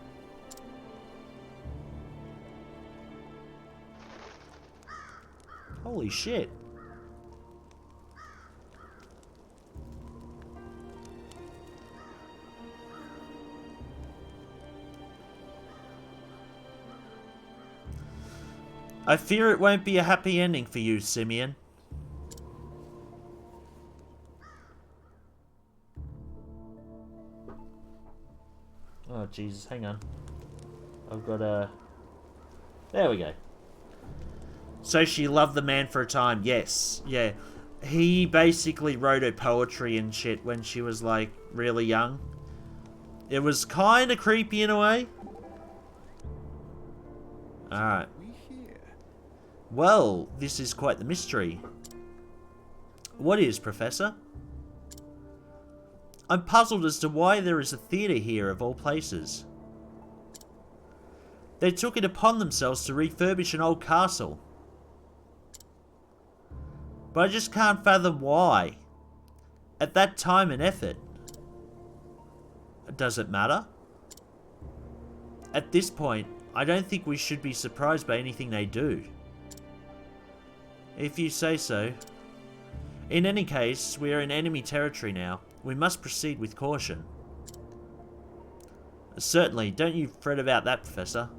Holy shit. I fear it won't be a happy ending for you, Simeon. Oh, Jesus, hang on. I've got a... There we go. So she loved the man for a time. Yes. Yeah. he basically wrote her poetry and shit when she was like really young. It was kind of creepy in a way. Alright. Well, this is quite the mystery. What is, Professor? I'm puzzled as to why there is a theatre here of all places. They took it upon themselves to refurbish an old castle. But I just can't fathom why. At that time and effort. Does it matter? At this point, I don't think we should be surprised by anything they do. If you say so. In any case, we are in enemy territory now. We must proceed with caution. Certainly, don't you fret about that, Professor.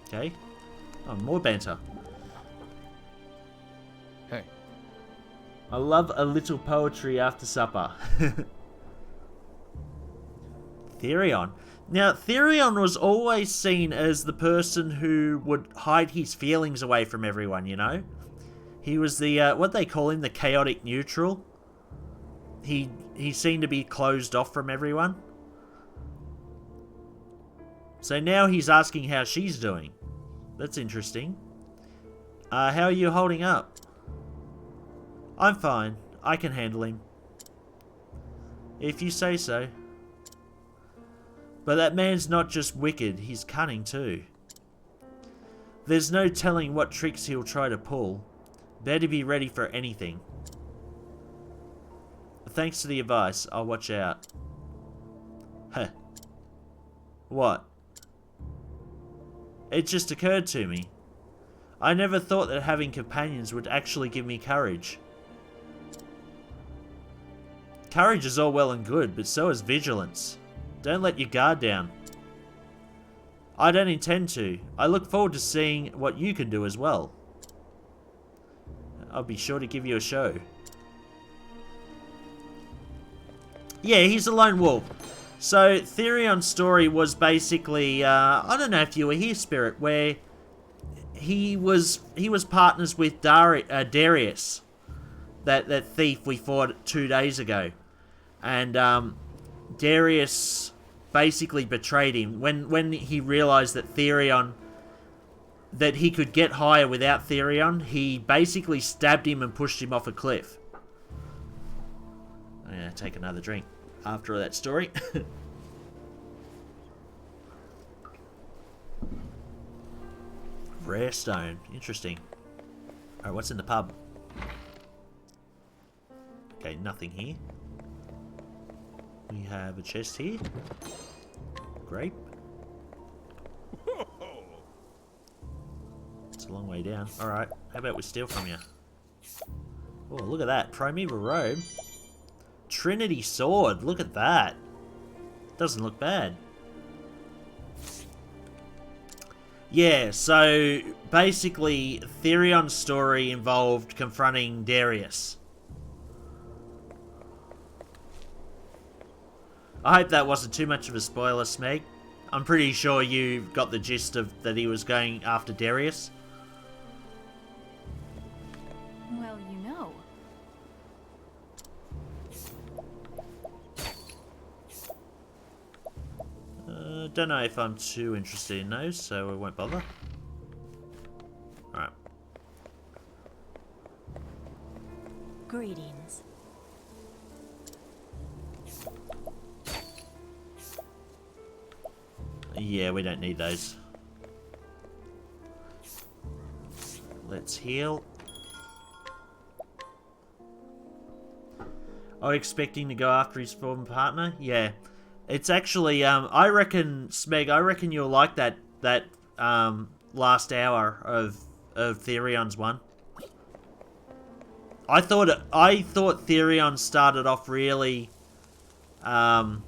Okay. Oh, more banter. Hey. I love a little poetry after supper. Therion. Now, Therion was always seen as the person who would hide his feelings away from everyone, you know? He was the, what they call him, the chaotic neutral. He seemed to be closed off from everyone. So now he's asking how she's doing. That's interesting. How are you holding up? I'm fine. I can handle him. If you say so. But that man's not just wicked, he's cunning too. There's no telling what tricks he'll try to pull. Better be ready for anything. Thanks to the advice, I'll watch out. Heh. What? It just occurred to me. I never thought that having companions would actually give me courage. Courage is all well and good, but so is vigilance. Don't let your guard down. I don't intend to. I look forward to seeing what you can do as well. I'll be sure to give you a show. Yeah, he's a lone wolf. So, Therion's story was basically, I don't know if you were here, Spirit, where he was partners with Darius, that thief we fought 2 days ago. And Darius basically betrayed him when he realized that that he could get higher without Therion. He basically stabbed him and pushed him off a cliff. I'm gonna take another drink after that story. Rare stone, interesting. Alright, what's in the pub? Okay, nothing here. We have a chest here. Grape. It's a long way down. Alright, how about we steal from you? Oh, look at that. Primeval robe. Trinity sword. Look at that. Doesn't look bad. Yeah, so basically Therion's story involved confronting Darius. I hope that wasn't too much of a spoiler, Smeg. I'm pretty sure you got the gist of that he was going after Darius. Well, you know. Don't know if I'm too interested in those, so I won't bother. Alright. Greetings. Yeah, we don't need those. Let's heal. Are you expecting to go after his former partner? Yeah. It's actually, I reckon, Smeg, I reckon you'll like that last hour of Therion's one. I thought Therion started off really, not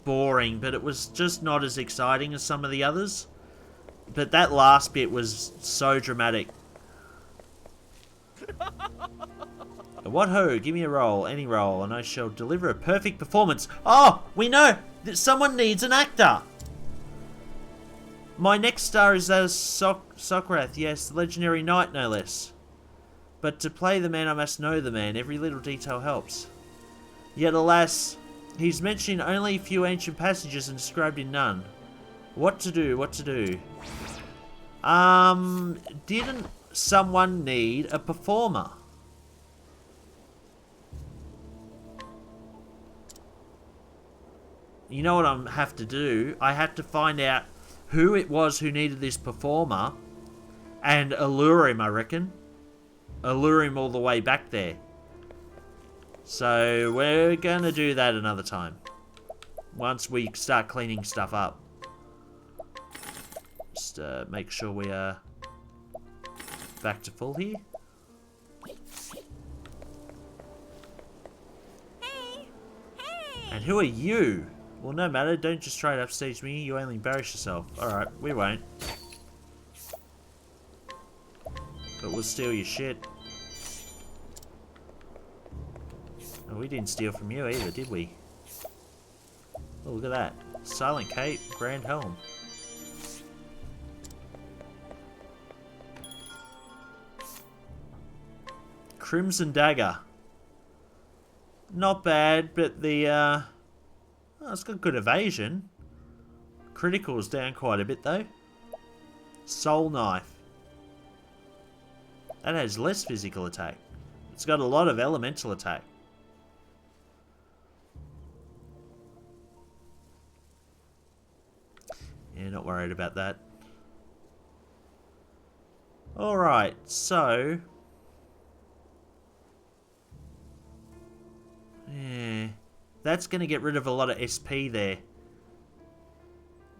boring, but it was just not as exciting as some of the others. But that last bit was so dramatic. What ho? Give me a roll, any roll, and I shall deliver a perfect performance. Oh, we know that someone needs an actor. My next star is that of Socrath, yes, the legendary knight, no less. But to play the man, I must know the man. Every little detail helps. Yet, alas, he's mentioned in only a few ancient passages and described in none. What to do? What to do? Didn't someone need a performer? You know what I have to do? I have to find out who it was who needed this performer and allure him, I reckon. Allure him all the way back there. So we're going to do that another time. Once we start cleaning stuff up. Just make sure we are back to full here. Hey! Hey! And who are you? Well, no matter. Don't just try to upstage me. You only embarrass yourself. Alright, we won't. But we'll steal your shit. Oh, we didn't steal from you either, did we? Oh, look at that. Silent Cape, Grand Helm. Crimson Dagger. Not bad, but the, oh, it's got good evasion. Critical's down quite a bit, though. Soul Knife. That has less physical attack. It's got a lot of elemental attack. Yeah, not worried about that. Alright, so... yeah, that's going to get rid of a lot of SP there.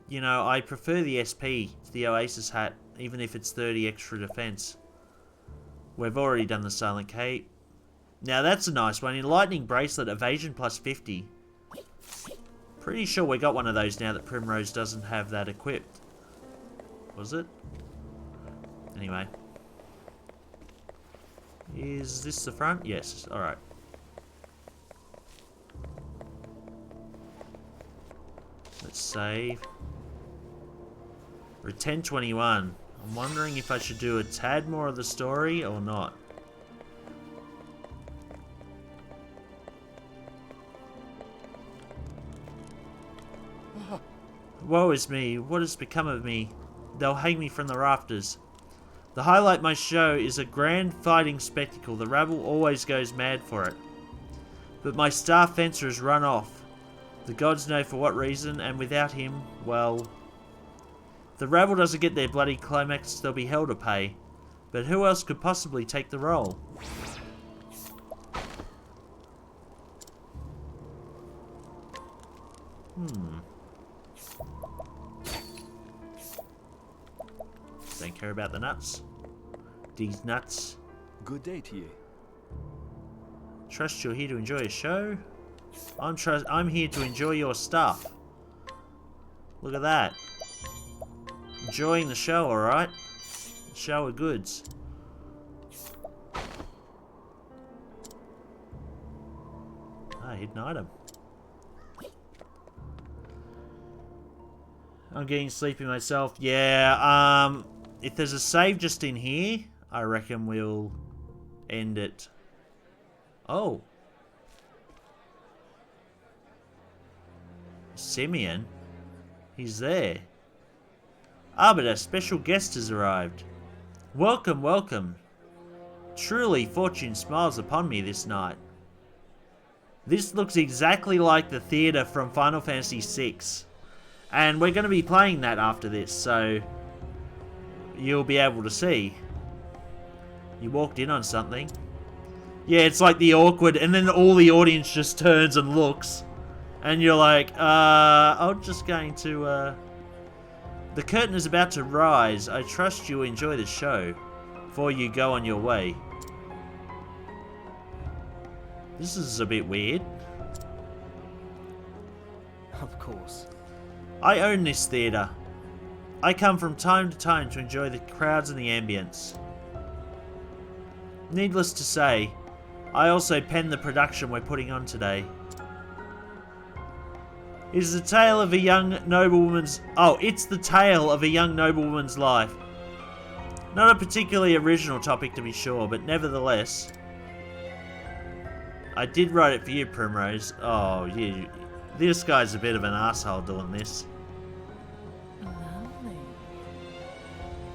You know, I prefer the SP to the Oasis hat, even if it's 30 extra defense. We've already done the Silent Cape. Now that's a nice one. Enlightening Bracelet, evasion plus 50. Pretty sure we got one of those now that Primrose doesn't have that equipped. Was it? Anyway. Is this the front? Yes. Alright. Let's save. We're at 10:21. I'm wondering if I should do a tad more of the story or not. Woe is me, what has become of me? They'll hang me from the rafters. The highlight of my show is a grand fighting spectacle. The rabble always goes mad for it. But my star fencer has run off. The gods know for what reason, and without him, well... if the rabble doesn't get their bloody climax, they'll be hell to pay. But who else could possibly take the role? Don't care about the nuts. These nuts. Good day to you. Trust you're here to enjoy a show. I'm here to enjoy your stuff. Look at that. Enjoying the show, alright? Show of goods. Ah, hidden item. I'm getting sleepy myself. Yeah, if there's a save just in here, I reckon we'll end it. Oh. Simeon? He's there. Ah, but a special guest has arrived. Welcome, welcome. Truly, fortune smiles upon me this night. This looks exactly like the theatre from Final Fantasy VI. And we're going to be playing that after this, so you'll be able to see. You walked in on something. Yeah, it's like the awkward, and then all the audience just turns and looks. And you're like, I'm just going to, The curtain is about to rise. I trust you enjoy the show before you go on your way. This is a bit weird. Of course. I own this theatre. I come from time to time to enjoy the crowds and the ambience. Needless to say, I also pen the production we're putting on today. Is the tale of a young noblewoman's... Oh, it's the tale of a young noblewoman's life. Not a particularly original topic to be sure, but nevertheless... I did write it for you, Primrose. Oh, yeah. This guy's a bit of an asshole doing this. Lovely.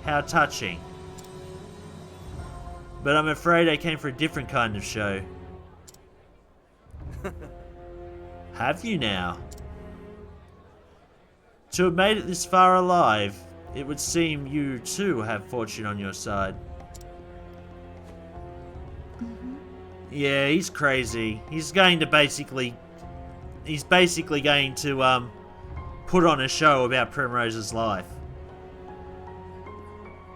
How touching. But I'm afraid I came for a different kind of show. Have you now? To have made it this far alive, it would seem you too have fortune on your side. Yeah, he's crazy. He's going to basically... He's basically going to, put on a show about Primrose's life.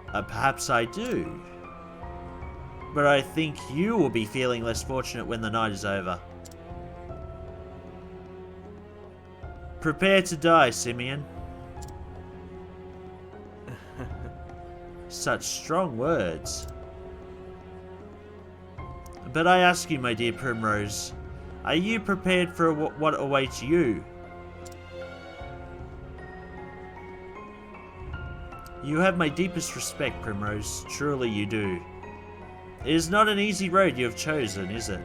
Perhaps I do. But I think you will be feeling less fortunate when the night is over. Prepare to die, Simeon. Such strong words. But I ask you, my dear Primrose, are you prepared for what awaits you? You have my deepest respect, Primrose. Truly you do. It is not an easy road you have chosen, is it?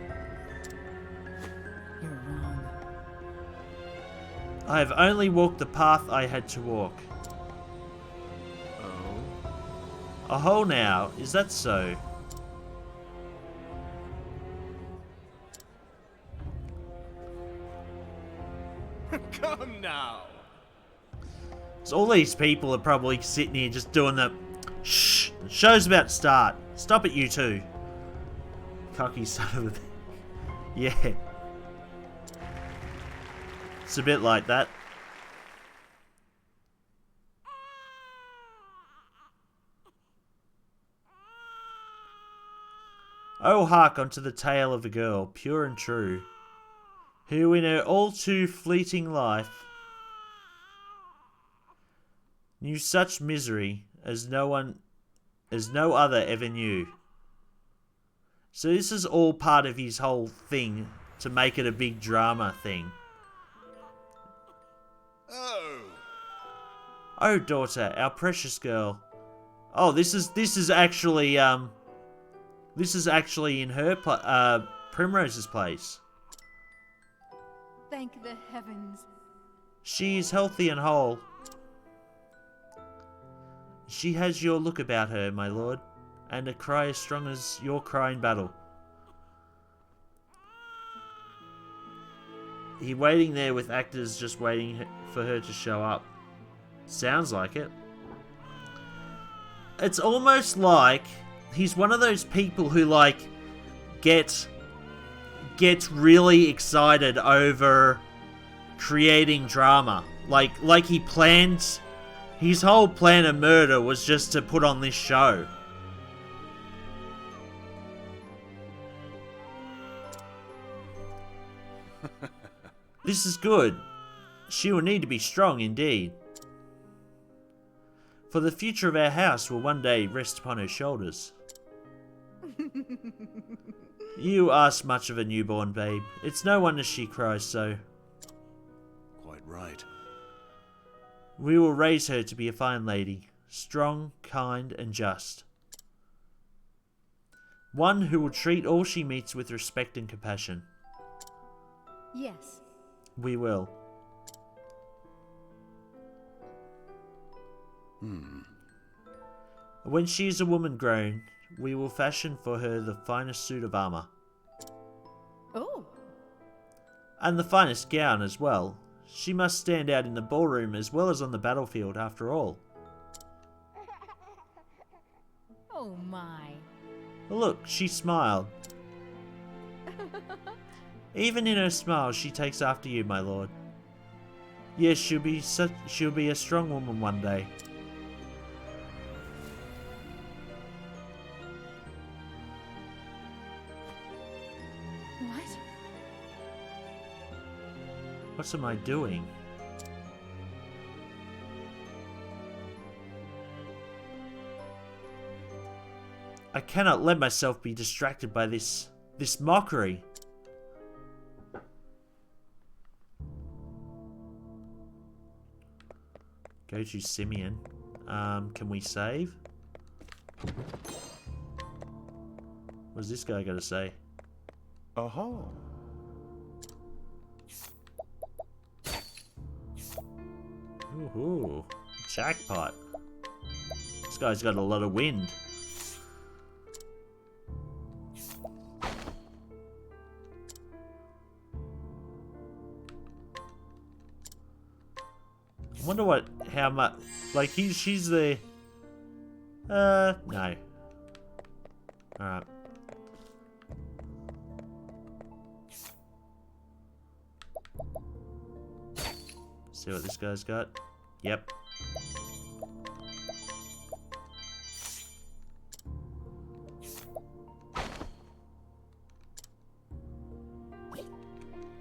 You're wrong. I have only walked the path I had to walk. Oh? Oh, now, is that so? Come now. So all these people are probably sitting here just doing the... Shh! The show's about to start. Stop it, you two. Cocky son of a... Yeah. It's a bit like that. Oh, hark unto the tale of a girl, pure and true, who in her all too fleeting life knew such misery as no other ever knew. So this is all part of his whole thing to make it a big drama thing. Oh. Oh, daughter, our precious girl. Oh, this is actually in her Primrose's place. Thank the heavens. She is healthy and whole. She has your look about her, my lord, and a cry as strong as your cry in battle. He waiting there with actors just waiting for her to show up. Sounds like it. It's almost like he's one of those people who like gets really excited over creating drama. Like he planned, his whole plan of murder was just to put on this show. This is good. She will need to be strong indeed. For the future of our house will one day rest upon her shoulders. You ask much of a newborn babe. It's no wonder she cries so. Quite right. We will raise her to be a fine lady, strong, kind, and just. One who will treat all she meets with respect and compassion. Yes. We will. When she is a woman grown, we will fashion for her the finest suit of armor. Oh. And the finest gown as well. She must stand out in the ballroom as well as on the battlefield after all. Oh my. Look, she smiled. Even in her smile, she takes after you, my lord. Yes, she'll be a strong woman one day. What? What am I doing? I cannot let myself be distracted by this mockery. Go to Simeon. Can we save? What's this guy got to say? Oh. Ooh, jackpot. This guy's got a lot of wind. I wonder how much, like she's the, no. Alright. See what this guy's got. Yep.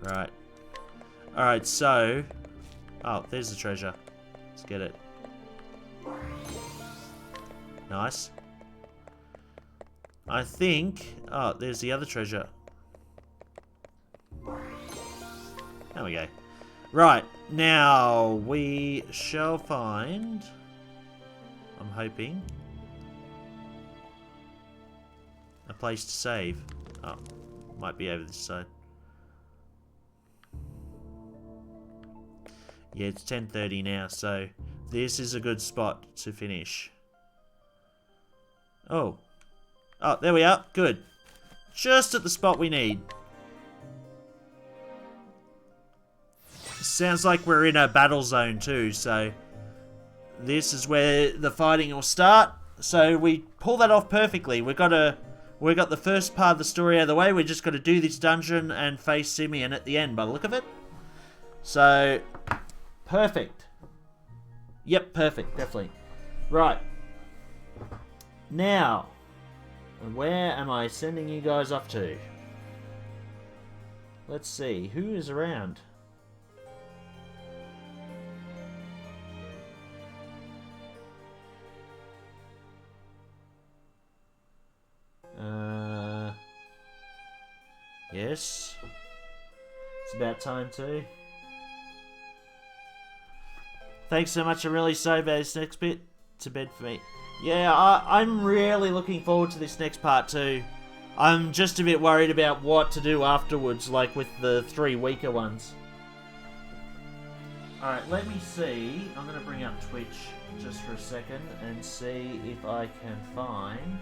Right. Alright, so... Oh, there's the treasure. Let's get it. Nice. I think... Oh, there's the other treasure. There we go. Right, now we shall find... I'm hoping... a place to save. Oh, might be over this side. Yeah, it's 10:30 now, so this is a good spot to finish. Oh. Oh, there we are. Good. Just at the spot we need. Sounds like we're in a battle zone too, so this is where the fighting will start. So we pull that off perfectly. We got the first part of the story out of the way. We just got to do this dungeon and face Simeon at the end by the look of it. So, perfect. Yep, perfect, definitely. Right. Now, where am I sending you guys off to? Let's see, who is around? Yes. It's about time too. Thanks so much. I'm really sorry about this next bit. To bed for me. Yeah, I'm really looking forward to this next part too. I'm just a bit worried about what to do afterwards, like with the 3 weaker ones. Alright, let me see. I'm going to bring up Twitch just for a second and see if I can find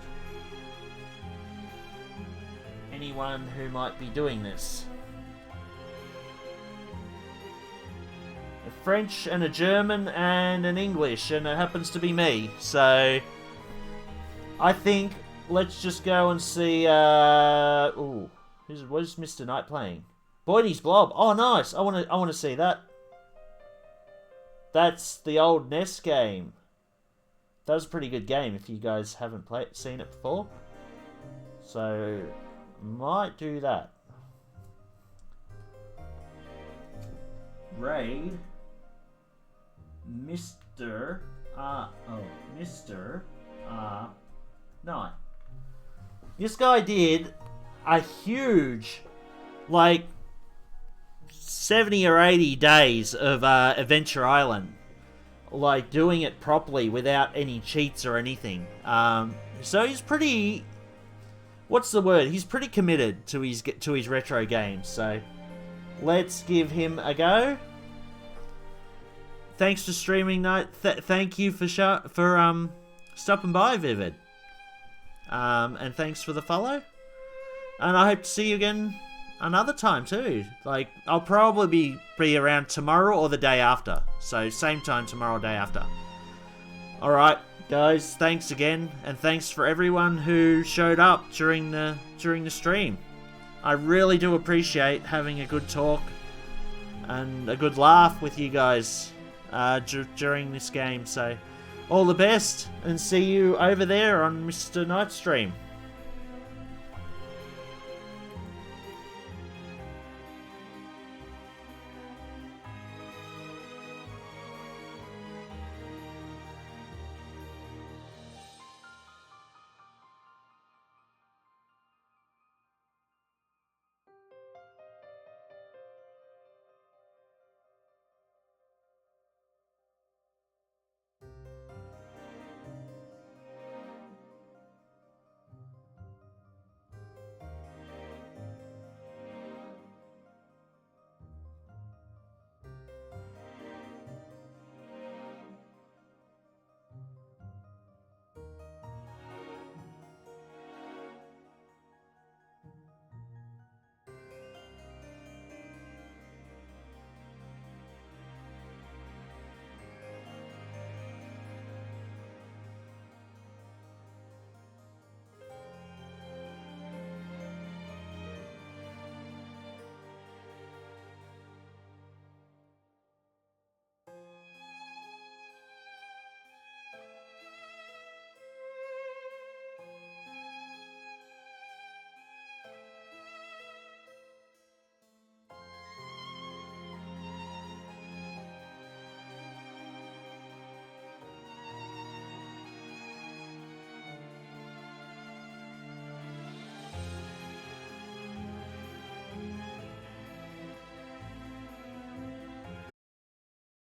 anyone who might be doing this. A French and a German and an English, and it happens to be me. So I think let's just go and see. Ooh, where's Mr. Knight playing? Boydie's Blob. Oh, nice. I want to see that. That's the old NES game. That was a pretty good game if you guys haven't seen it before. So might do that. Raid Mr. Knight. This guy did a huge, like, 70 or 80 days of Adventure Island. Like, doing it properly without any cheats or anything. So he's pretty... What's the word? He's pretty committed to his retro games, so let's give him a go. Thanks for streaming, Night. Thank you for stopping by, Vivid. And thanks for the follow. And I hope to see you again another time too. Like, I'll probably be around tomorrow or the day after. So same time tomorrow or day after. Alright, guys, thanks again. And thanks for everyone who showed up during the stream. I really do appreciate having a good talk and a good laugh with you guys during this game. So all the best, and see you over there on Mr. Knight's stream.